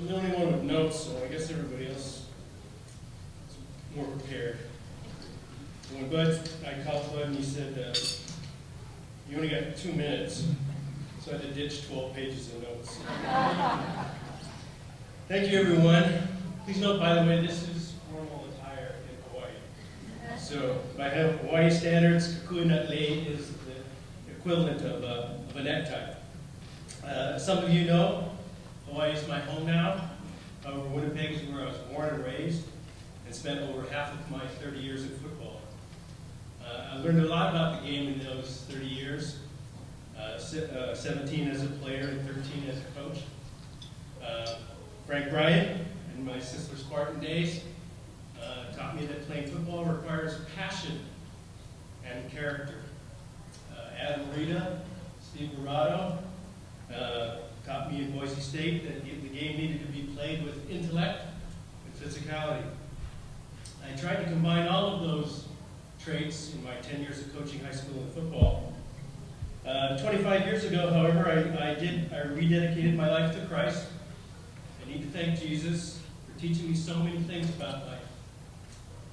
I'm the only one with notes, so I guess everybody else is more prepared. When I called Bud and he said, you only got 2 minutes, so I had to ditch 12 pages of notes. Thank you, everyone. Please note, by the way, this is formal attire in Hawaii. So by Hawaii standards, kukui nut lei is the equivalent of a necktie. Some of you know, Hawaii is my home now. However, Winnipeg is where I was born and raised and spent over half of my 30 years in football. I learned a lot about the game in those 30 years, 17 as a player and 13 as a coach. Frank Bryant in my Sisler Spartan days taught me that playing football requires passion and character. Adam Rita, Steve Dorado, taught me in Boise State that the game needed to be played with intellect and physicality. I tried to combine all of those traits in my 10 years of coaching high school and football. 25 years ago, however, I rededicated my life to Christ. I need to thank Jesus for teaching me so many things about life.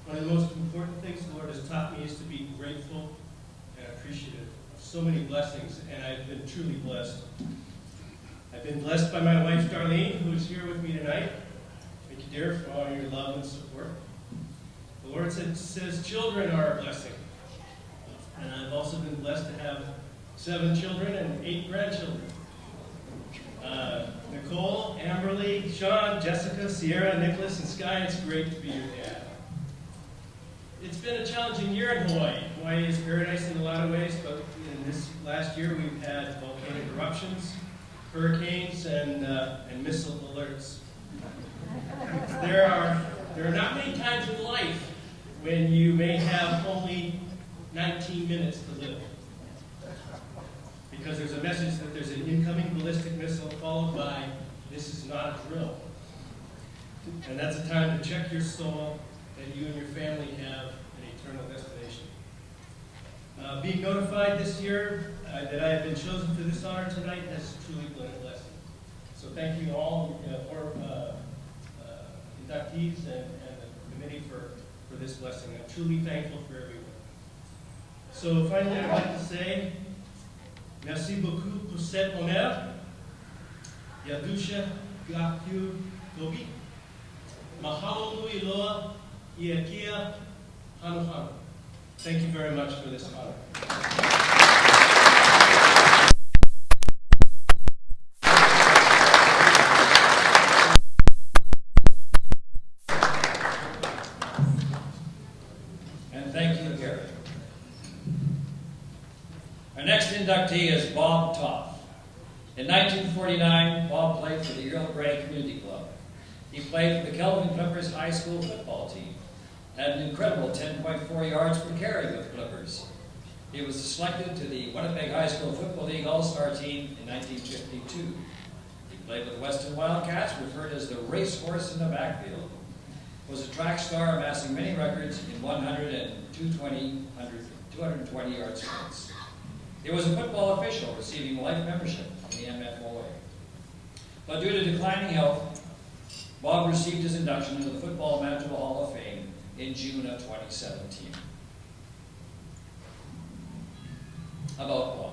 One of the most important things the Lord has taught me is to be grateful and appreciative of so many blessings, and I've been truly blessed. I've been blessed by my wife, Darlene, who is here with me tonight. Thank you, dear, for all your love and support. The Lord says children are a blessing. And I've also been blessed to have 7 children and 8 grandchildren. Nicole, Ambrosie, Sean, Jessica, Sierra, Nicholas, and Sky, it's great to be your dad. It's been a challenging year in Hawaii. Hawaii is paradise in a lot of ways, but in this last year we've had volcanic eruptions, hurricanes, and missile alerts. There are not many times in life when you may have only 19 minutes to live. Because there's a message that there's an incoming ballistic missile followed by, this is not a drill. And that's a time to check your soul that you and your family have an eternal destination. Being notified this year that I have been chosen for this honor tonight has truly been a blessing. So thank you all for inductees and the committee for this blessing. I'm truly thankful for everyone. So finally, I'd like to say, merci beaucoup pour cet honneur. Yadusha Gaku Gobi. Mahalo nui loa iakia hanu hanu. Thank you very much for this honor. And thank you, Gary. Our next inductee is Bob Toff. In 1949, Bob played for the Earl Grey Community Club. He played for the Kelvin Clippers high school football team, had an incredible 10.4 yards per carry with Clippers. He was selected to the Winnipeg High School Football League All-Star team in 1952. He played with the Weston Wildcats, referred as the racehorse in the backfield. Was a track star, amassing many records in 100 and 220-yard sprints. He was a football official, receiving life membership in the MFOA. But due to declining health, Bob received his induction into the Football Manitoba Hall of Fame in June of 2017. About Bob.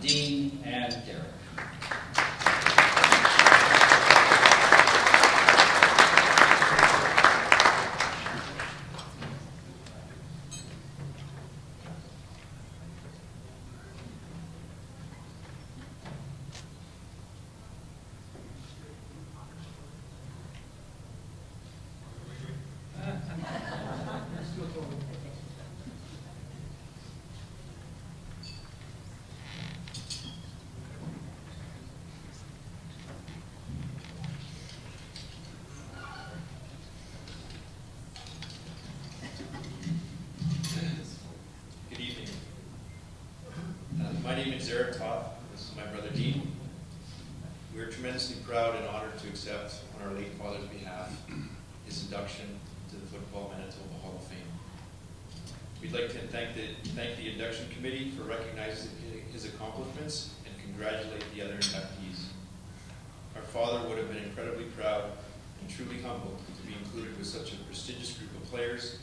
Dean, and Derek. My name is Eric Toth. This is my brother Dean. We are tremendously proud and honored to accept, on our late father's behalf, his induction to the Football Manitoba Hall of Fame. We'd like to thank the induction committee for recognizing his accomplishments and congratulate the other inductees. Our father would have been incredibly proud and truly humbled to be included with such a prestigious group of players,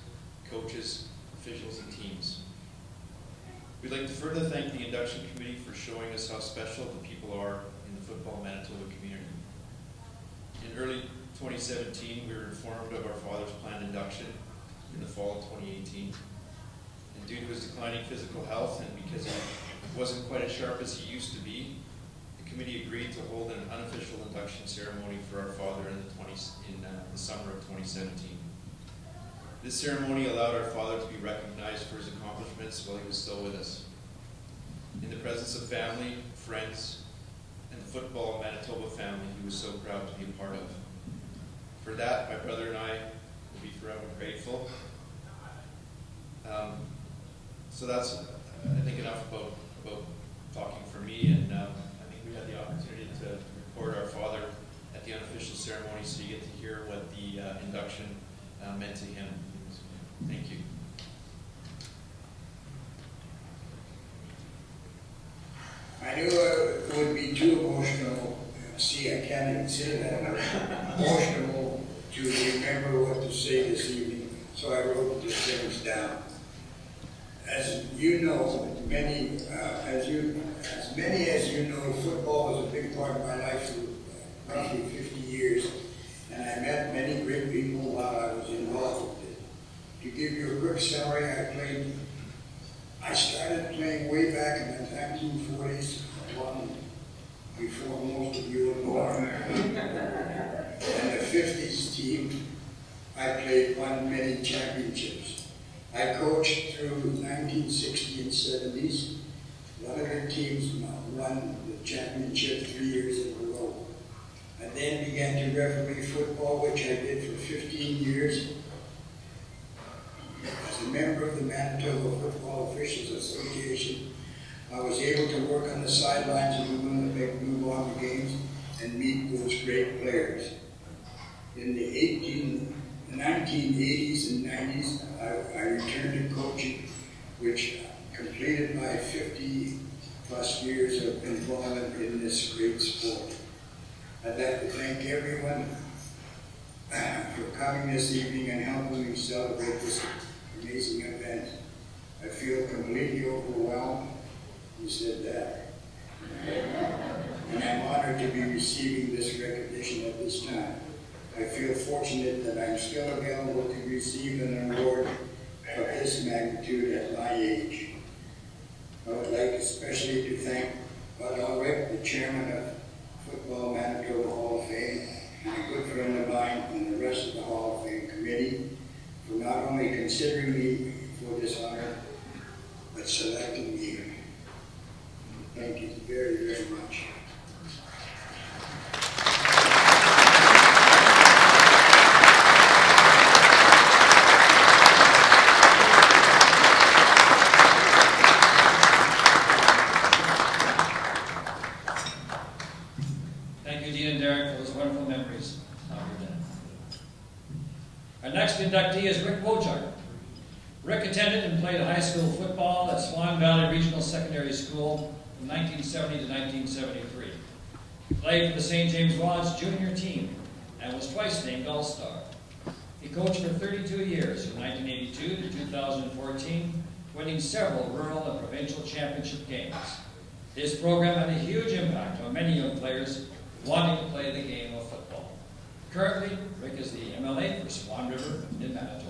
coaches, officials, and teams. We'd like to further thank the induction committee for showing us how special the people are in the Football Manitoba community. In early 2017, we were informed of our father's planned induction in the fall of 2018. And due to his declining physical health and because he wasn't quite as sharp as he used to be, the committee agreed to hold an unofficial induction ceremony for our father in the summer of 2017. This ceremony allowed our father to be recognized for his accomplishments while he was still with us. In the presence of family, friends, and the Football Manitoba family he was so proud to be a part of. For that, my brother and I will be forever grateful. So that's, I think, enough about talking for me, and I think we had the opportunity to record our father at the unofficial ceremony, so you get to hear what the induction meant to him. Thank you. I knew it would be too emotional. See, I can't even say that. Emotional to remember what to say this evening, so I wrote these things down. As you know, as many as you know, football was a big part of my life for roughly 50 years, and I met many great people while I was involved with it. To give you a quick summary, I started playing way back in the 1940s, long before most of you were born. And the 50s team, I won many championships. I coached through 1960s and 70s. One of the teams won the championship 3 years in a row. I then began to referee football, which I did for 15 years. As a member of the Manitoba Football Officials Association, I was able to work on the sidelines and move on to games and meet those great players. In the 1980s and 90s, I returned to coaching, which completed my 50+ years of involvement in this great sport. I'd like to thank everyone for coming this evening and helping me celebrate this amazing event. I feel completely overwhelmed. You said that. And I'm honored to be receiving this recognition at this time. I feel fortunate that I'm still available to receive an award of this magnitude at my age. I would like especially to thank Bud Ulrich, the chairman of Football Manitoba Hall of Fame, and a good friend of mine and the rest of the Hall of Fame committee, for not only considering me for this honor, but selecting me. Thank you very, very much. Thank you, Dean and Derek, for those wonderful memories of your dad. Our next inductee is Rick Wojcik. Rick attended and played high school football at Swan Valley Regional Secondary School from 1970 to 1973. He played for the St. James Wads junior team and was twice named All-Star. He coached for 32 years from 1982 to 2014, winning several rural and provincial championship games. His program had a huge impact on many young players wanting to play the game of football. Currently, Rick is the MLA for Swan River in Manitoba.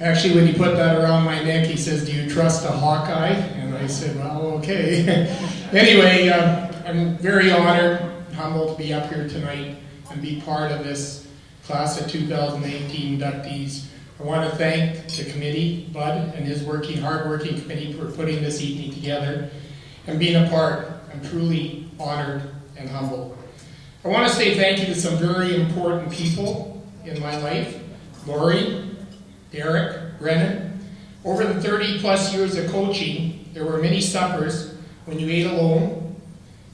Actually, when he put that around my neck, he says, "Do you trust a Hawkeye?" And I said, "Well, okay." Anyway, I'm very honored, humbled to be up here tonight and be part of this class of 2018 inductees. I want to thank the committee, Bud, and his hard-working committee for putting this evening together and being a part. I'm truly honored and humbled. I want to say thank you to some very important people in my life. Lori, Derek, Brennan. Over the 30-plus years of coaching, there were many suppers when you ate alone,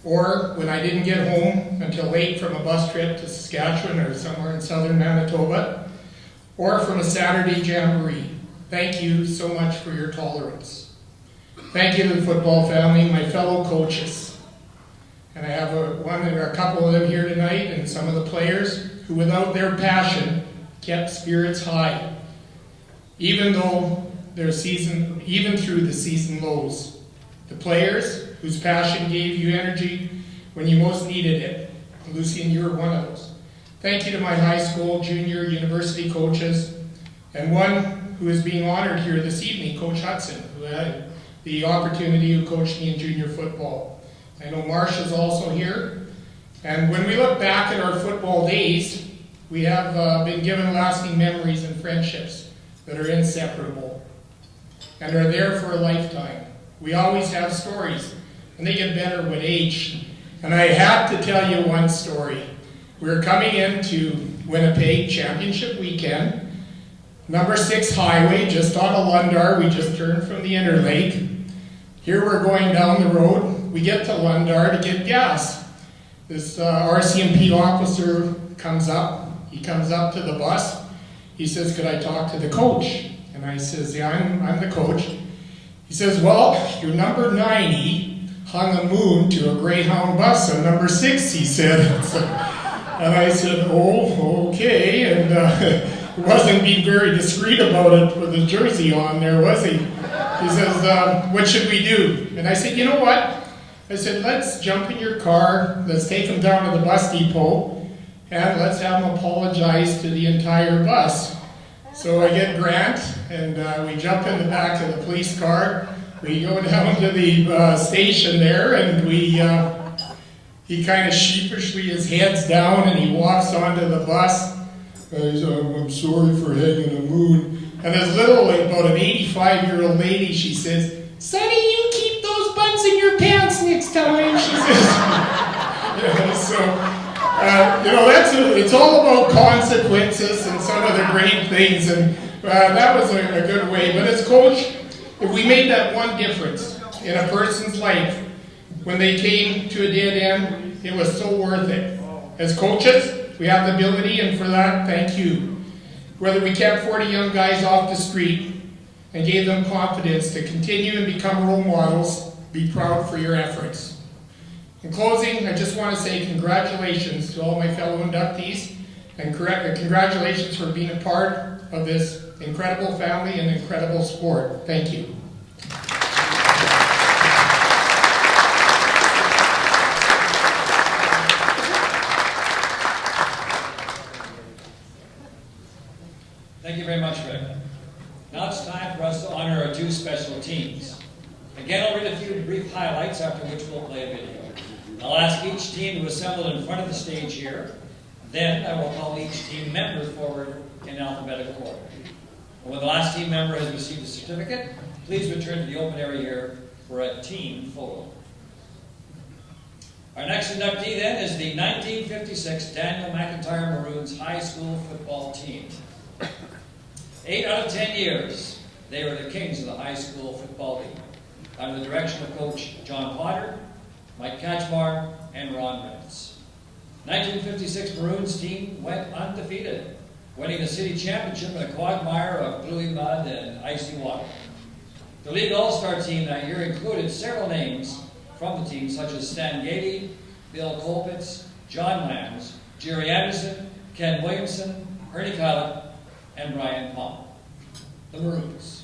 or when I didn't get home until late from a bus trip to Saskatchewan or somewhere in southern Manitoba, or from a Saturday jamboree. Thank you so much for your tolerance. Thank you to the football family, my fellow coaches. And I have a couple of them here tonight, and some of the players who, without their passion, kept spirits high. Even through the season lows. The players whose passion gave you energy when you most needed it. Lucien, you were one of those. Thank you to my high school, junior, university coaches, and one who is being honored here this evening, Coach Hudson, who had the opportunity to coach me in junior football. I know Marsh is also here. And when we look back at our football days, we have been given lasting memories and friendships that are inseparable and are there for a lifetime. We always have stories, and they get better with age. And I have to tell you one story. We were coming into Winnipeg Championship weekend, number 6 highway, just on a Lundar. We just turned from the Interlake. Here we're going down the road. We get to Lundar to get gas. This RCMP officer comes up. He comes up to the bus. He says, "Could I talk to the coach?" And I says, "Yeah, I'm the coach." He says, "Well, your number 90 hung a moon to a Greyhound bus on number 6, he said. And I said, "Oh, okay." And he wasn't being very discreet about it with his jersey on there, was he? He says, "What should we do?" And I said, "You know what?" I said, "Let's jump in your car, let's take him down to the bus depot, and let's have him apologize to the entire bus." So I get Grant, and we jump in the back of the police car. We go down to the station there, and he kind of sheepishly, his head's down, and he walks onto the bus. He says, "I'm sorry for hanging a moon." And this little, about an 85-year-old lady, she says, "Sonny, you keep those buns in your pants next time," she says. It's all about consequences and some of the great things, and that was a good way. But as coach, if we made that one difference, in a person's life when they came to a dead end, it was so worth it. As coaches, we have the ability, and for that, thank you. Whether we kept 40 young guys off the street and gave them confidence to continue and become role models, be proud for your efforts. In closing, I just want to say congratulations to all my fellow inductees, and congratulations for being a part of this incredible family and incredible sport. Thank you. Thank you very much, Rick. Now it's time for us to honor our 2 special teams. Again, I'll read a few brief highlights, after which we'll play a video. I'll ask each team to assemble in front of the stage here. Then I will call each team member forward in alphabetical order. And when the last team member has received a certificate, please return to the open area here for a team photo. Our next inductee then is the 1956 Daniel McIntyre Maroons High School football team. 8 out of 10 years, they were the kings of the high school football league, under the direction of Coach John Potter, Mike Kachmar, and Ron Ritz. 1956 Maroons team went undefeated, winning the city championship in a quagmire of gluey mud and icy water. The league all-star team that year included several names from the team, such as Stan Gady, Bill Kolpitz, John Lambs, Jerry Anderson, Ken Williamson, Ernie Kylick, and Brian Palm. The Maroons.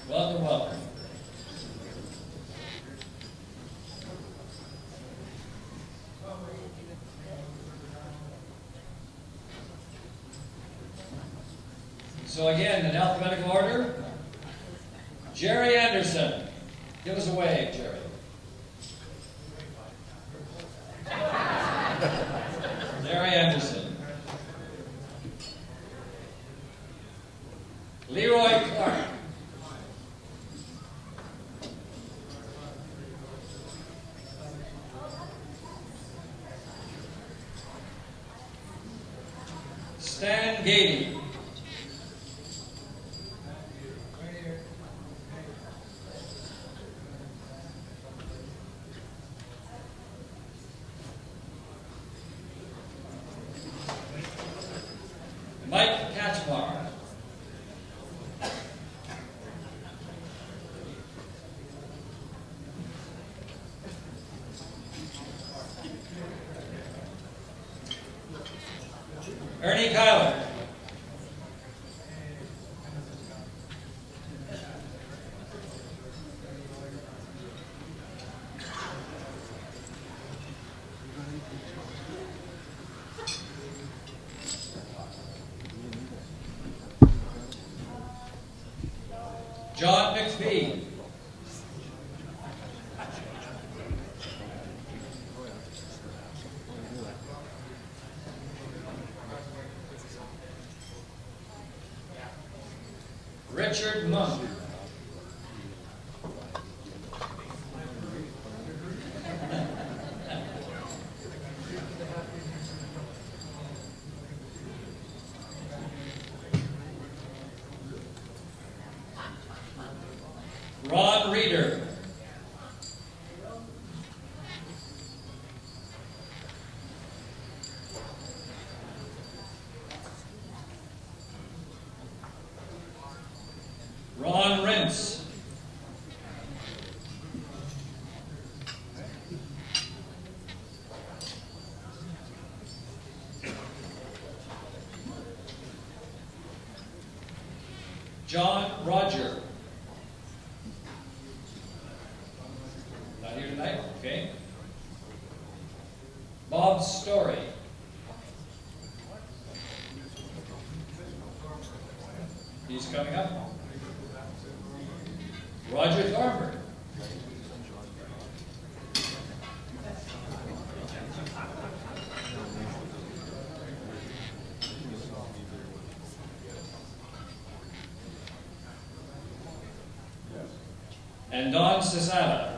Welcome, welcome. So again, in alphabetical order, Jerry Anderson. Give us a wave, Jerry. Jerry Anderson. Leroy Clark. Stan Gady. Mike Kachmar. Ernie Kyler. John McPhee. Richard Monk. Ron Reeder. Ron Rentz. John Roger. Not here tonight? Okay. Bob Story. He's coming up. Roger Thornburg. And Don Cesada.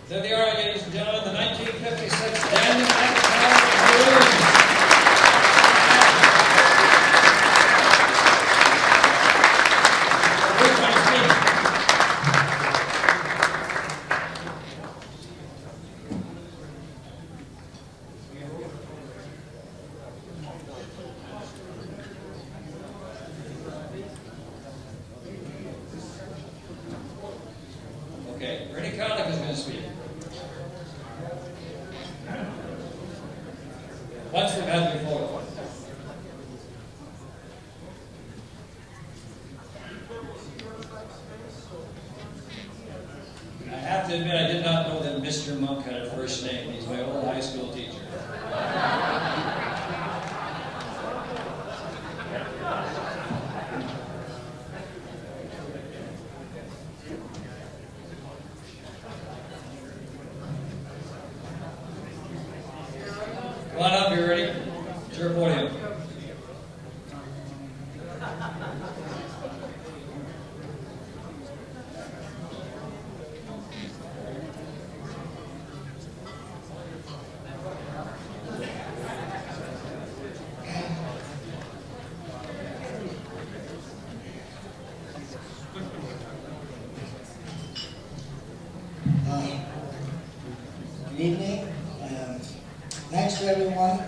There they are, ladies and gentlemen, the 1956 Daniel McIntyre Balloons. Okay, Ernie Connick is going to speak. Once we've had your photo. I have to admit, I did not know that Mr. Monk had a first name. He's my old high school teacher. Come on up, you ready? To your podium. Good evening. Thanks to everyone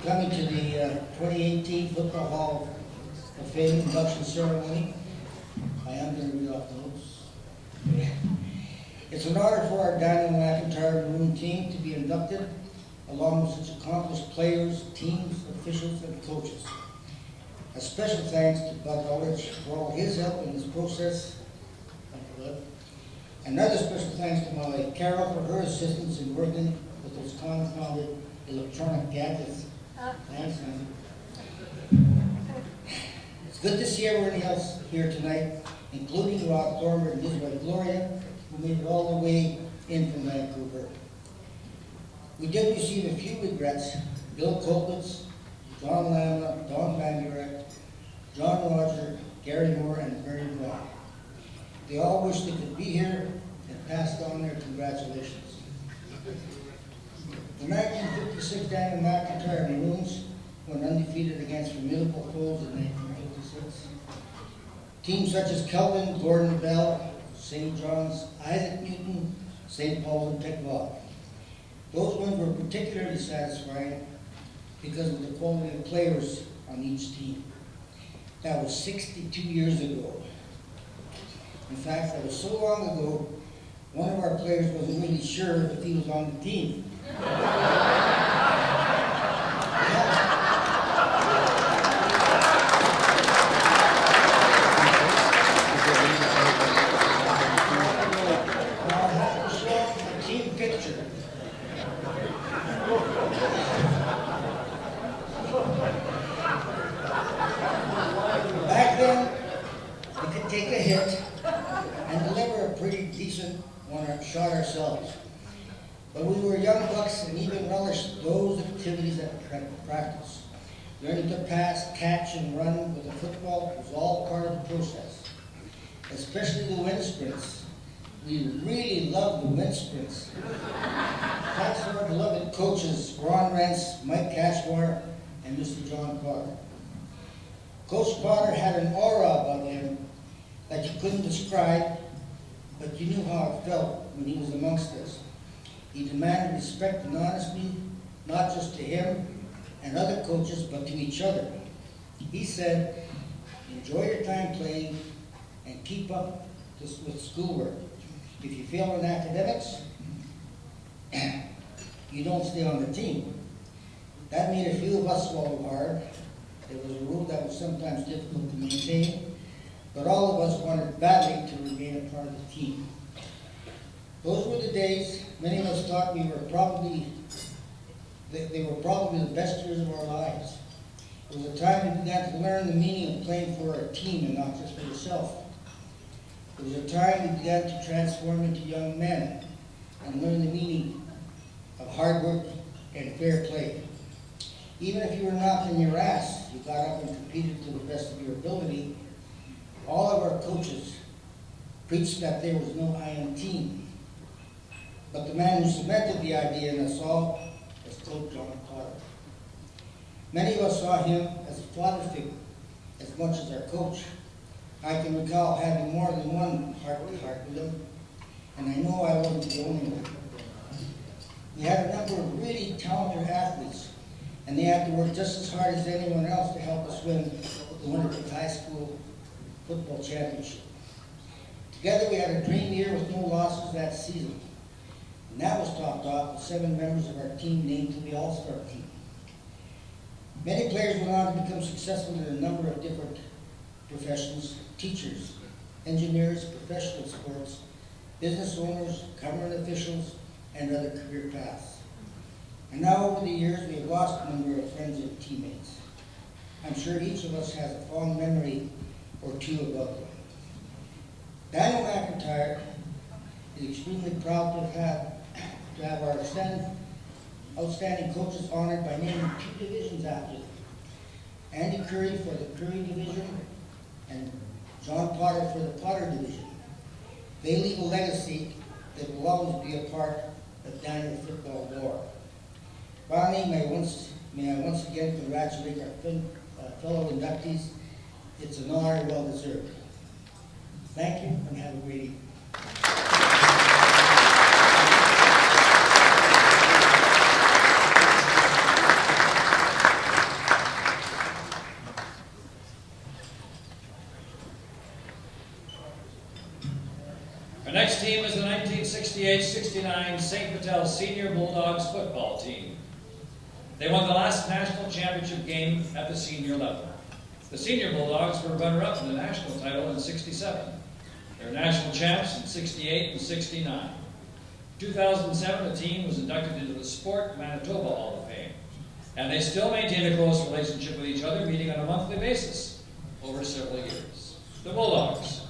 coming to the 2018 Football Hall of Fame induction ceremony. I am going to read off notes. It's an honor for our Daniel McIntyre Maroon team to be inducted along with such accomplished players, teams, officials, and coaches. A special thanks to Bud Ulrich for all his help in this process. Another special thanks to my wife Carol for her assistance in working with those confounded electronic gadgets. Thanks, man. It's good to see everyone else here tonight, including Rob Thornburg and his wife Gloria, who made it all the way in from Vancouver. We did receive a few regrets. Bill Kopitz, John Lama, Don Van Burek, John Roger, Gary Moore, and Barry Brown. They all wish they could be here and passed on their congratulations. The 1956 Daniel McIntyre Maroons went undefeated against formidable foes in 1956. Teams such as Kelvin, Gordon Bell, St. John's, Isaac Newton, St. Paul's, and Techville. Those wins were particularly satisfying because of the quality of players on each team. That was 62 years ago. In fact, that was so long ago, one of our players wasn't really sure if he was on the team. Back then, we could take a hit and deliver a pretty decent shot ourselves. But we were young bucks and even relished those activities at practice. Learning to pass, catch, and run with a football was all part of the process, especially the wind sprints. We really loved the wind sprints. Thanks to our beloved coaches, Ron Rentz, Mike Cashmore, and Mr. John Potter. Coach Potter had an aura about him that you couldn't describe, but you knew how it felt when he was amongst us. He demanded respect and honesty, not just to him and other coaches, but to each other. He said, enjoy your time playing and keep up with schoolwork. If you fail in academics, you don't stay on the team. That made a few of us swallow hard. It was a rule that was sometimes difficult to maintain, but all of us wanted badly to remain a part of the team. Those were the days many of us thought they were probably the best years of our lives. It was a time we began to learn the meaning of playing for a team and not just for yourself. It was a time we began to transform into young men and learn the meaning of hard work and fair play. Even if you were knocking your ass, you got up and competed to the best of your ability. All of our coaches preached that there was no I am team. But the man who cemented the idea in us all was Coach John Potter. Many of us saw him as a father figure as much as our coach. I can recall having more than one heart-to-heart with him, and I know I wasn't the only one. We had a number of really talented athletes, and they had to work just as hard as anyone else to help us win the Winnipeg High School football championship. Together we had a dream year with no losses that season, and that was topped off with 7 members of our team named to the All-Star team. Many players went on to become successful in a number of different professions: teachers, engineers, professional sports, business owners, government officials, and other career paths. And now over the years, we have lost a number of friends and teammates. I'm sure each of us has a fond memory or two about them. Daniel McIntyre is extremely proud to have our outstanding coaches honored by naming 2 divisions after them. Andy Curry for the Curry division and John Potter for the Potter division. They leave a legacy that will always be a part of Daniel football lore. Finally, may I once again congratulate our fellow inductees. It's an honor well deserved. Thank you and have a great evening. Our next team is the 1968-69 St. Patel Senior Bulldogs football team. They won the last national championship game at the senior level. The Senior Bulldogs were runner-up in the national title in '67. They were national champs in '68 and '69. In 2007, the team was inducted into the Sport Manitoba Hall of Fame. And they still maintain a close relationship with each other, meeting on a monthly basis over several years. The Bulldogs.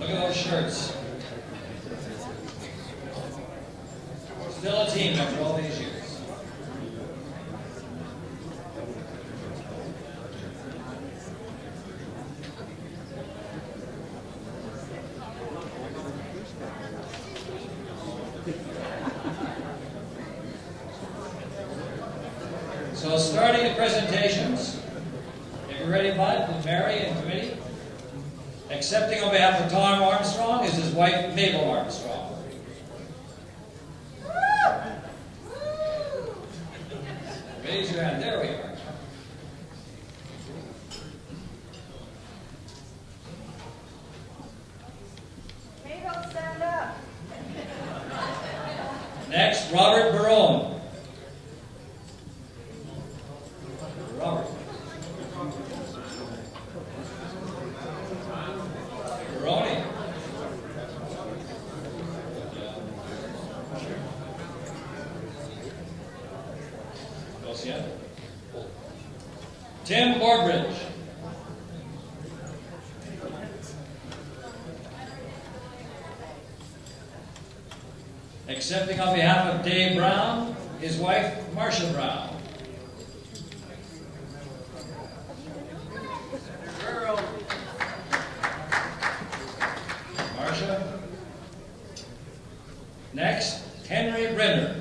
Look at those shirts. Still a team after all these years. So starting the presentations, if you're ready, Bud, with Mary and committee. Accepting on behalf of Tom Armstrong is his wife, Mabel Armstrong. Raise your hand. There we are. Mabel, stand up. Next, Robert Barone. Robert. Barone. Close yet? Tim Borbridge. Accepting on behalf of Dave Brown, his wife, Marcia Brown. Marcia. Next, Henry Brenner.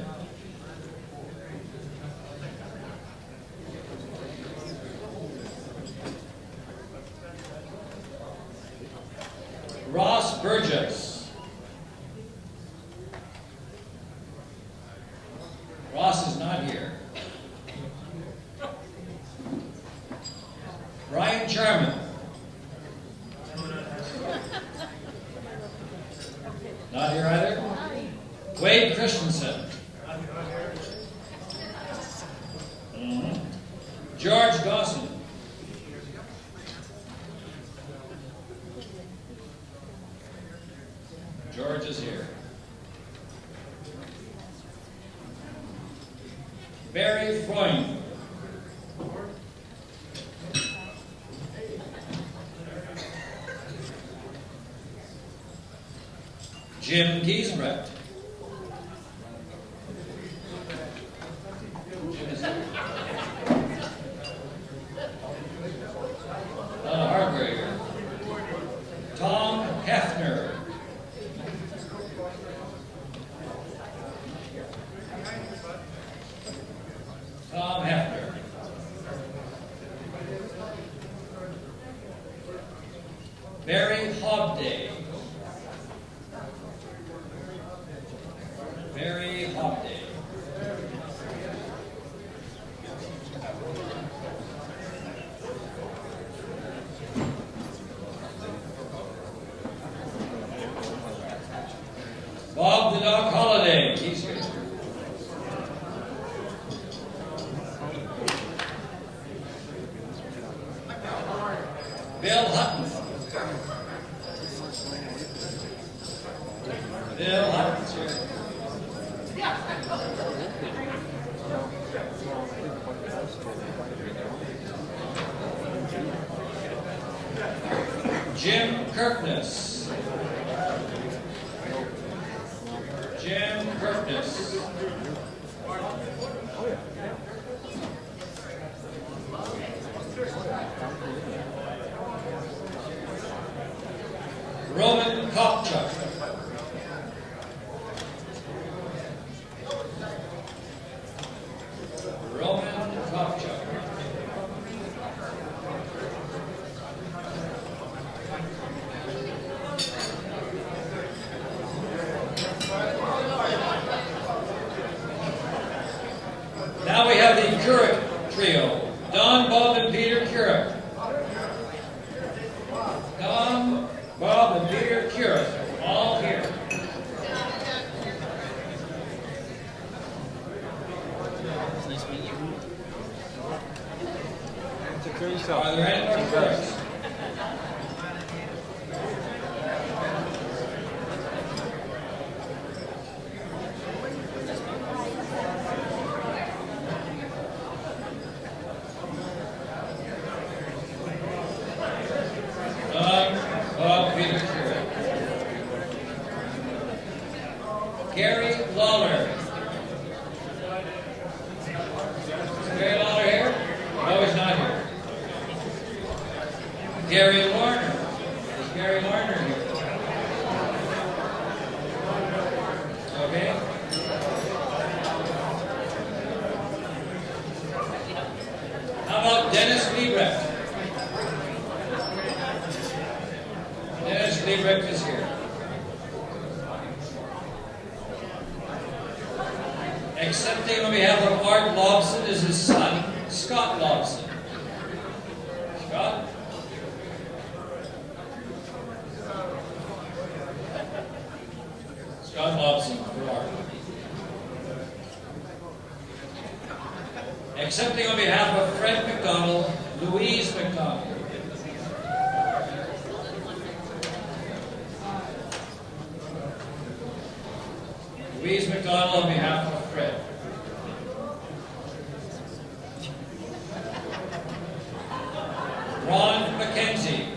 Ross Burgess. Ross is not here. Brian Charman. Not here either. Wade Christensen. George Dawson. George is here. Barry Freund. Jim Giesbrecht. Donna Hargraver. Tom Hefner. Tom Hefner. Barry Hobday. Barry Hobday. Bob the Dog Holiday. He's here. Bill Hutton. Bill Hutton's here. Jim Kirkness. Jim Kirkness. Roman Kopchak. Roman Kopchak. Keurig trio. Don, Bob, and Peter Keurig. Don, Bob, and Peter Keurig. All here. Nice to meet you. Are there any more Keurigs? Bob Peter Keurig. Gary Lawler. Is Gary Lawler here? No, he's not here. Gary Larner. Is Gary Larner here? Okay. How about Dennis Liebrecht? Dennis Liebrecht is here. Accepting on behalf of Art Lobson is his son, Scott Lobson. Scott? Scott Lobson for Art. Accepting on behalf of Fred McDonald, Louise McDonald. Louise McDonald on behalf of Fred. Ron McKenzie.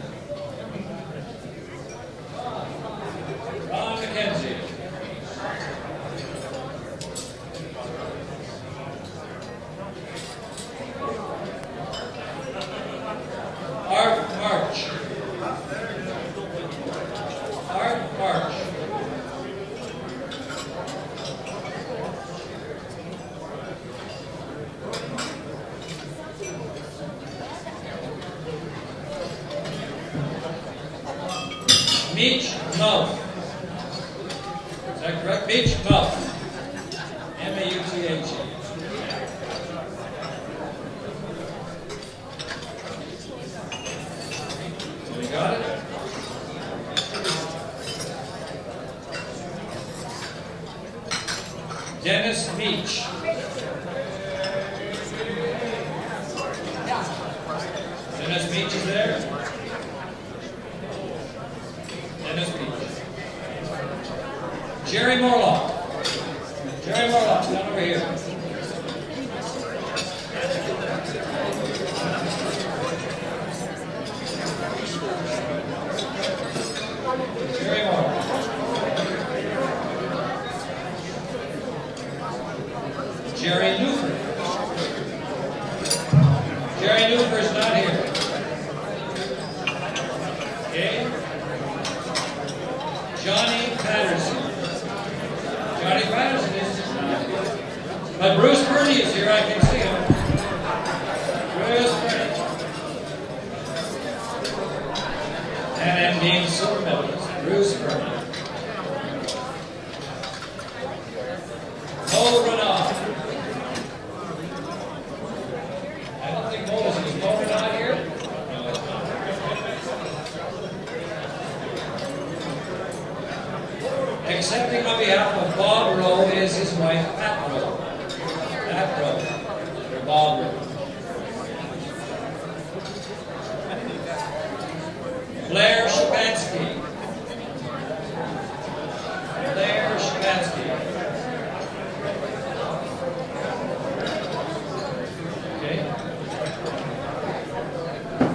Ron McKenzie. Art March. Art March. Meach Mouth. Is that correct? Meach Mouth. M-A-U-T-H-E. You got it? Dennis Meach. Dennis Meach is there? Jerry Morlock. Jerry Morlock, down over here. Jerry Morlock. Jerry Newford. Jerry Newford's not here. Okay. Johnny Patterson. Johnny Patterson is but Bruce Purdy is here, I can see him. Bruce Purdy. And then game silver medalist, Bruce Purdy. Mo Renard. I don't think Mo is Mo Renard here. Accepting on behalf of Bob Rowe is his wife, Pat Rowe. Pat Rowe. Or Bob Rowe. Blair Shabansky. Blair Shabansky. Okay.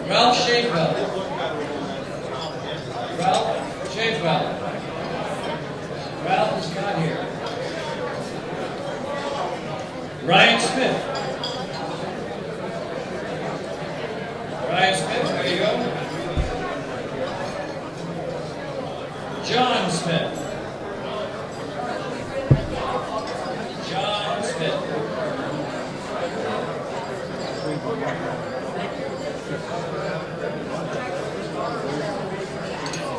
Ralph Shapewell. Ralph Shapewell. Ralph is not here. Ryan Smith. Ryan Smith, there you go. John Smith. John Smith.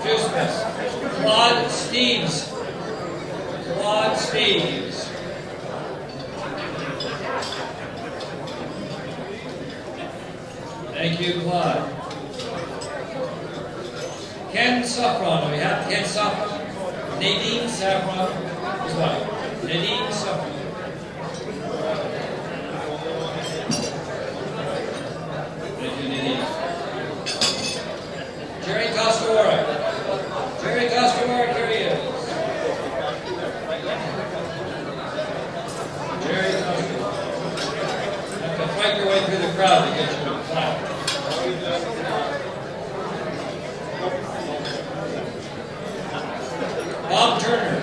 Two Smiths. Claude Steves. Claude Steves. Thank you, Claude. Ken Saffron, we have Ken Saffron. Nadine Saffron, his wife. Nadine Saffron. Thank you, Nadine. Jerry Costawara. Jerry Costawara, here he is. Jerry Costawara. You have to fight your way through the crowd to get you to the flag. Bob Turner.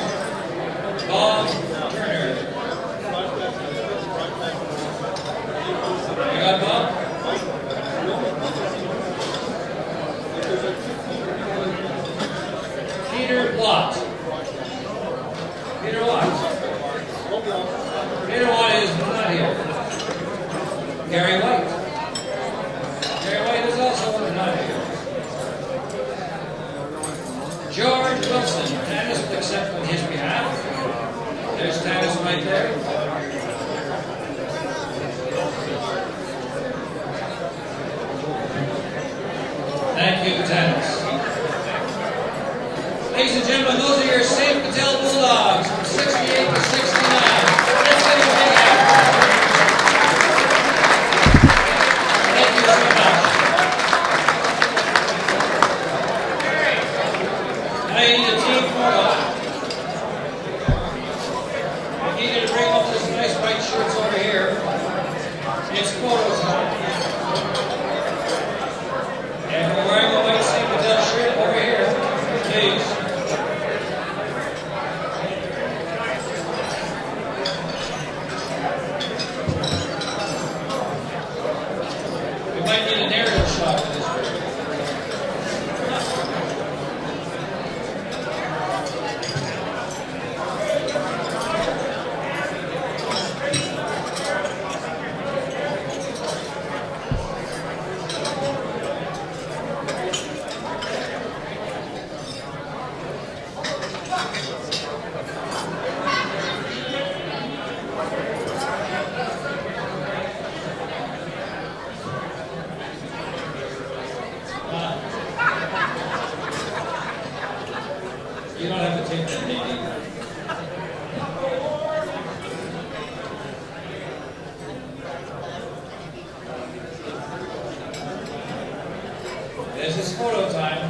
Bob Turner. You got Bob? Peter Watt. Peter Watt. Peter Watt is not here. Gary White. Gary White is also not here. George Wilson. Tannis will accept on his behalf. There's Tannis right there. Thank you, Tannis. Ladies and gentlemen, those are your St. Patel Bulldogs from 68 to 69. Let's give them a big hand. Thank you so much. I need a team photo. I need you to bring up those nice white shirts over here. It's photo time. And if you're wearing a white St. Patel shirt over here, please. We might need a narrative shot for this picture. You don't have to take that name either. This is photo time.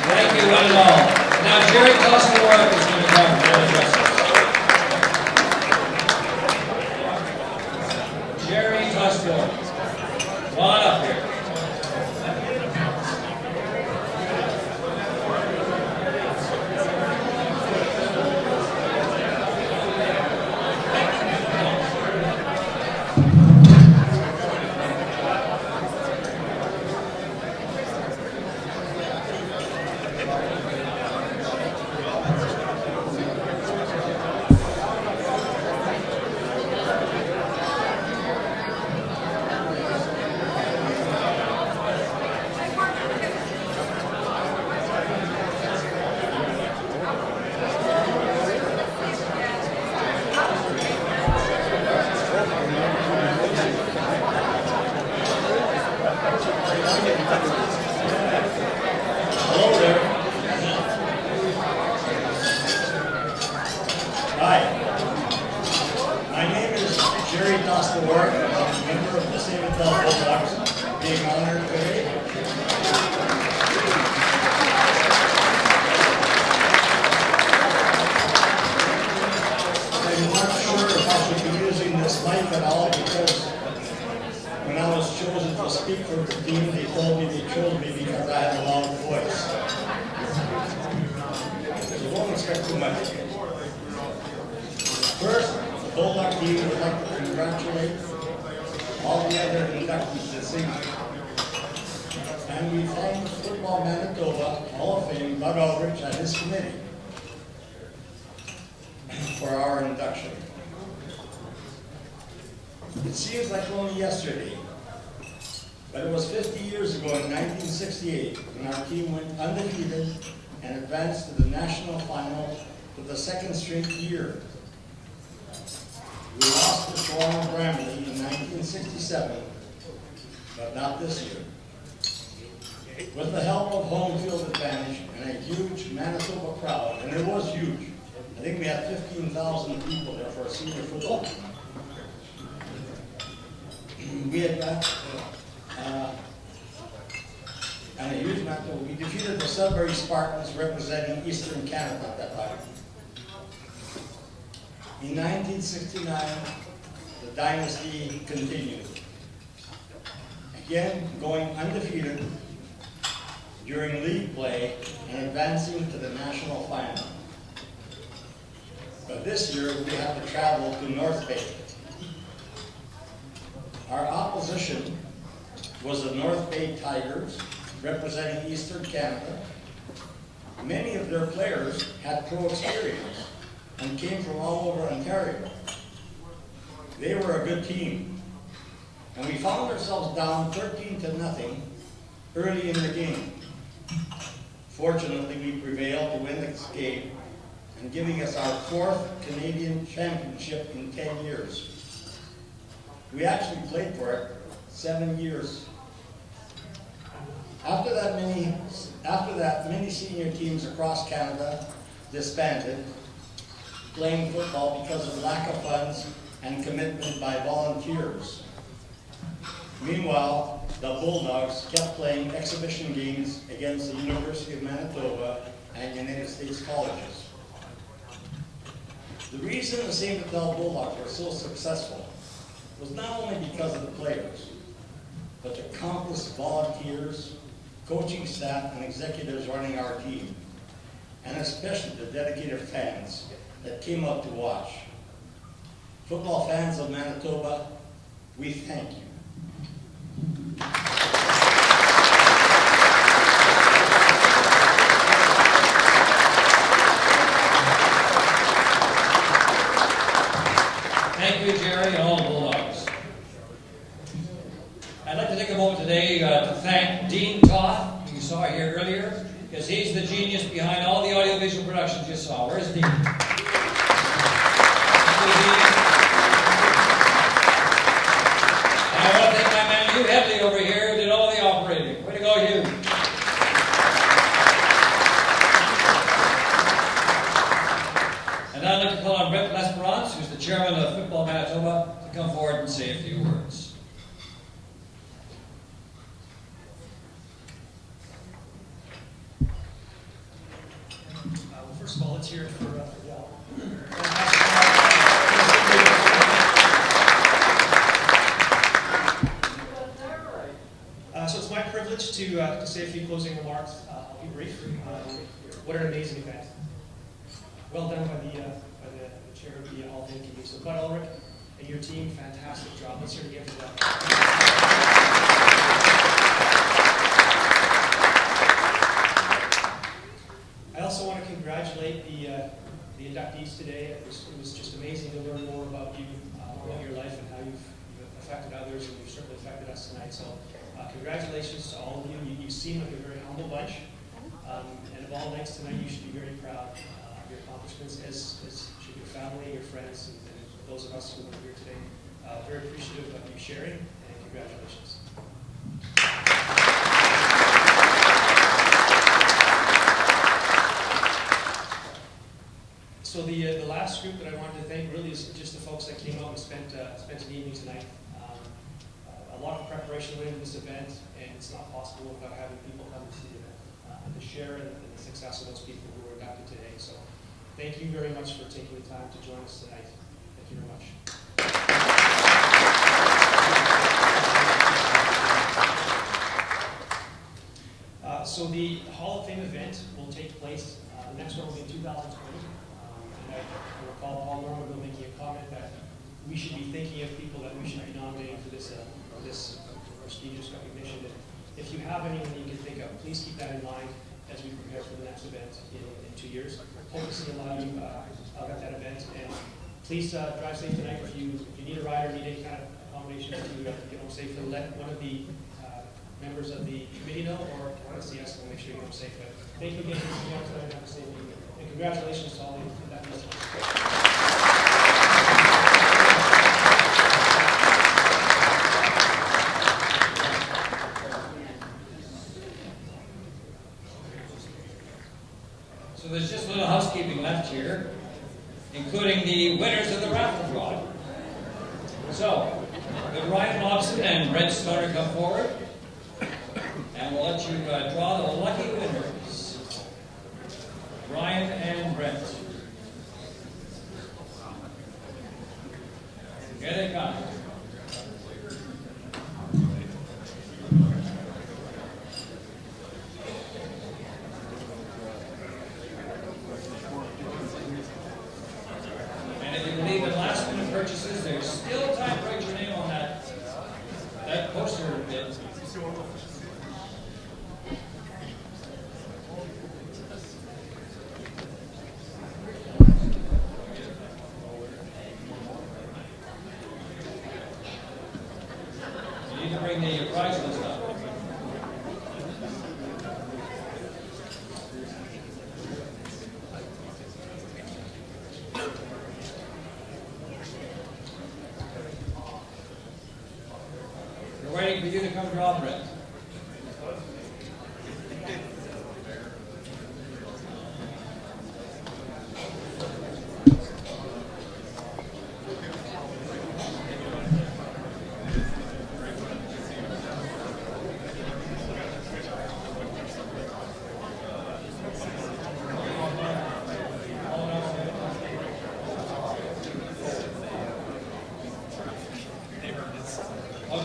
Thank you, one and all. Now, Jerry Costawara is going to come and address us. Jerry Costawara. Come on up here. Hello there. Hi. My name is Jerry Costawara. I'm a member of the St. Patel Bulldogs, being honored today. I'm not sure if I should be using this mic at all because when I was chosen to speak for the team, they told me they chose me because I had a loud voice. So don't expect too much. First, the Bulldog team would like to congratulate all the other inductees this evening. And we thank Football Manitoba Hall of Fame Bud Aldrich and his committee for our induction. It seems like only yesterday, but it was 50 years ago in 1968 when our team went undefeated and advanced to the national final for the second straight year. We lost to Toronto Bramley in 1967, but not this year. With the help of home field advantage and a huge Manitoba crowd, and it was huge. I think we had 15,000 people there for a senior football game. We had and a huge Manitoba. We defeated the Sudbury Spartans representing Eastern Canada at that time. In 1969, the dynasty continued. Again, going undefeated during league play and advancing to the national final. But this year, we have to travel to North Bay. Our opposition was the North Bay Tigers, representing Eastern Canada. Many of their players had pro experience and came from all over Ontario. They were a good team, and we found ourselves down 13-0 early in the game. Fortunately, we prevailed to win this game, and giving us our 4th Canadian championship in 10 years. We actually played for it 7 years. After that, many senior teams across Canada disbanded, playing football because of lack of funds and commitment by volunteers. Meanwhile, the Bulldogs kept playing exhibition games against the University of Manitoba and United States colleges. The reason the St. Vital Bulldogs were so successful was not only because of the players, but the countless volunteers, coaching staff, and executives running our team, and especially the dedicated fans that came out to watch. Football fans of Manitoba, we thank you. Thank you, Jerry, and all the Bulldogs. I'd like to take a moment today to thank Dean Toth, who you saw here earlier, because he's the genius behind all the audiovisual productions you saw. Where's Dean? And I want to thank my man Hugh Headley over here, who did all the operating. Way to go, Hugh. And I'd like to call on Brett L'Esperance, who's the chairman of Football Manitoba, to come forward and say a few words. Well, first of all, let's hear it for Del. So it's my privilege to say a few closing remarks. I'll be brief. What an amazing event. Well done by the chair of the Hall of Fame committee. So Bud Ulrich and your team, fantastic job. Let's hear it again for that. I also want to congratulate the inductees today. It was just amazing to learn more about you, about your life, and how you've affected others, and you've certainly affected us tonight. So congratulations to all of you. You seem like a very humble bunch. And of all nights tonight, you should be very proud of your accomplishments, as should your family, your friends, and those of us who are here today. Very appreciative of you sharing, and congratulations. So the last group that I wanted to thank really is just the folks that came out and spent an evening tonight. A lot of preparation went into this event, and it's not possible without having people come and see the event. And to share in the success of those people who were inducted today. So thank you very much for taking the time to join us tonight. Thank you very much. So the Hall of Fame event will take place, the next one will be in 2020. And I recall Paul Norman making a comment that we should be thinking of people that we should be nominating for this prestigious recognition. And if you have anyone that you can think of, please keep that in mind as we prepare for the next event in 2 years. Hope to see a lot of you out at that event. And please drive safe tonight. If you need a ride or need any kind of accommodation, say for one of the members of the committee know, or want to see us, we'll make sure you get them safe. But thank you again for coming out tonight and have a safe evening. And congratulations to all the inductees. So there's just a little housekeeping left here, including the winners of the raffle draw. So, could Ryan Lobson and Brent Stoner come forward? And we'll let you draw the lucky winners. Ryan and Brent. Here they come. And if you believe in last minute purchases, there's still time to write your name on that poster bit. You need to bring the prize list up. We're waiting for you to come draw, Brett.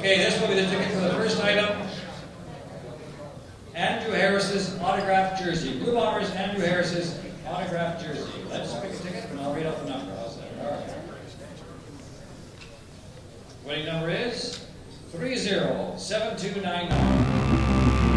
Okay, this will be the ticket for the first item. Andrew Harris's autographed jersey. Blue Bombers, Andrew Harris's autographed jersey. Let's pick a ticket and I'll read out the number. How's that? All right. Winning number is 307299.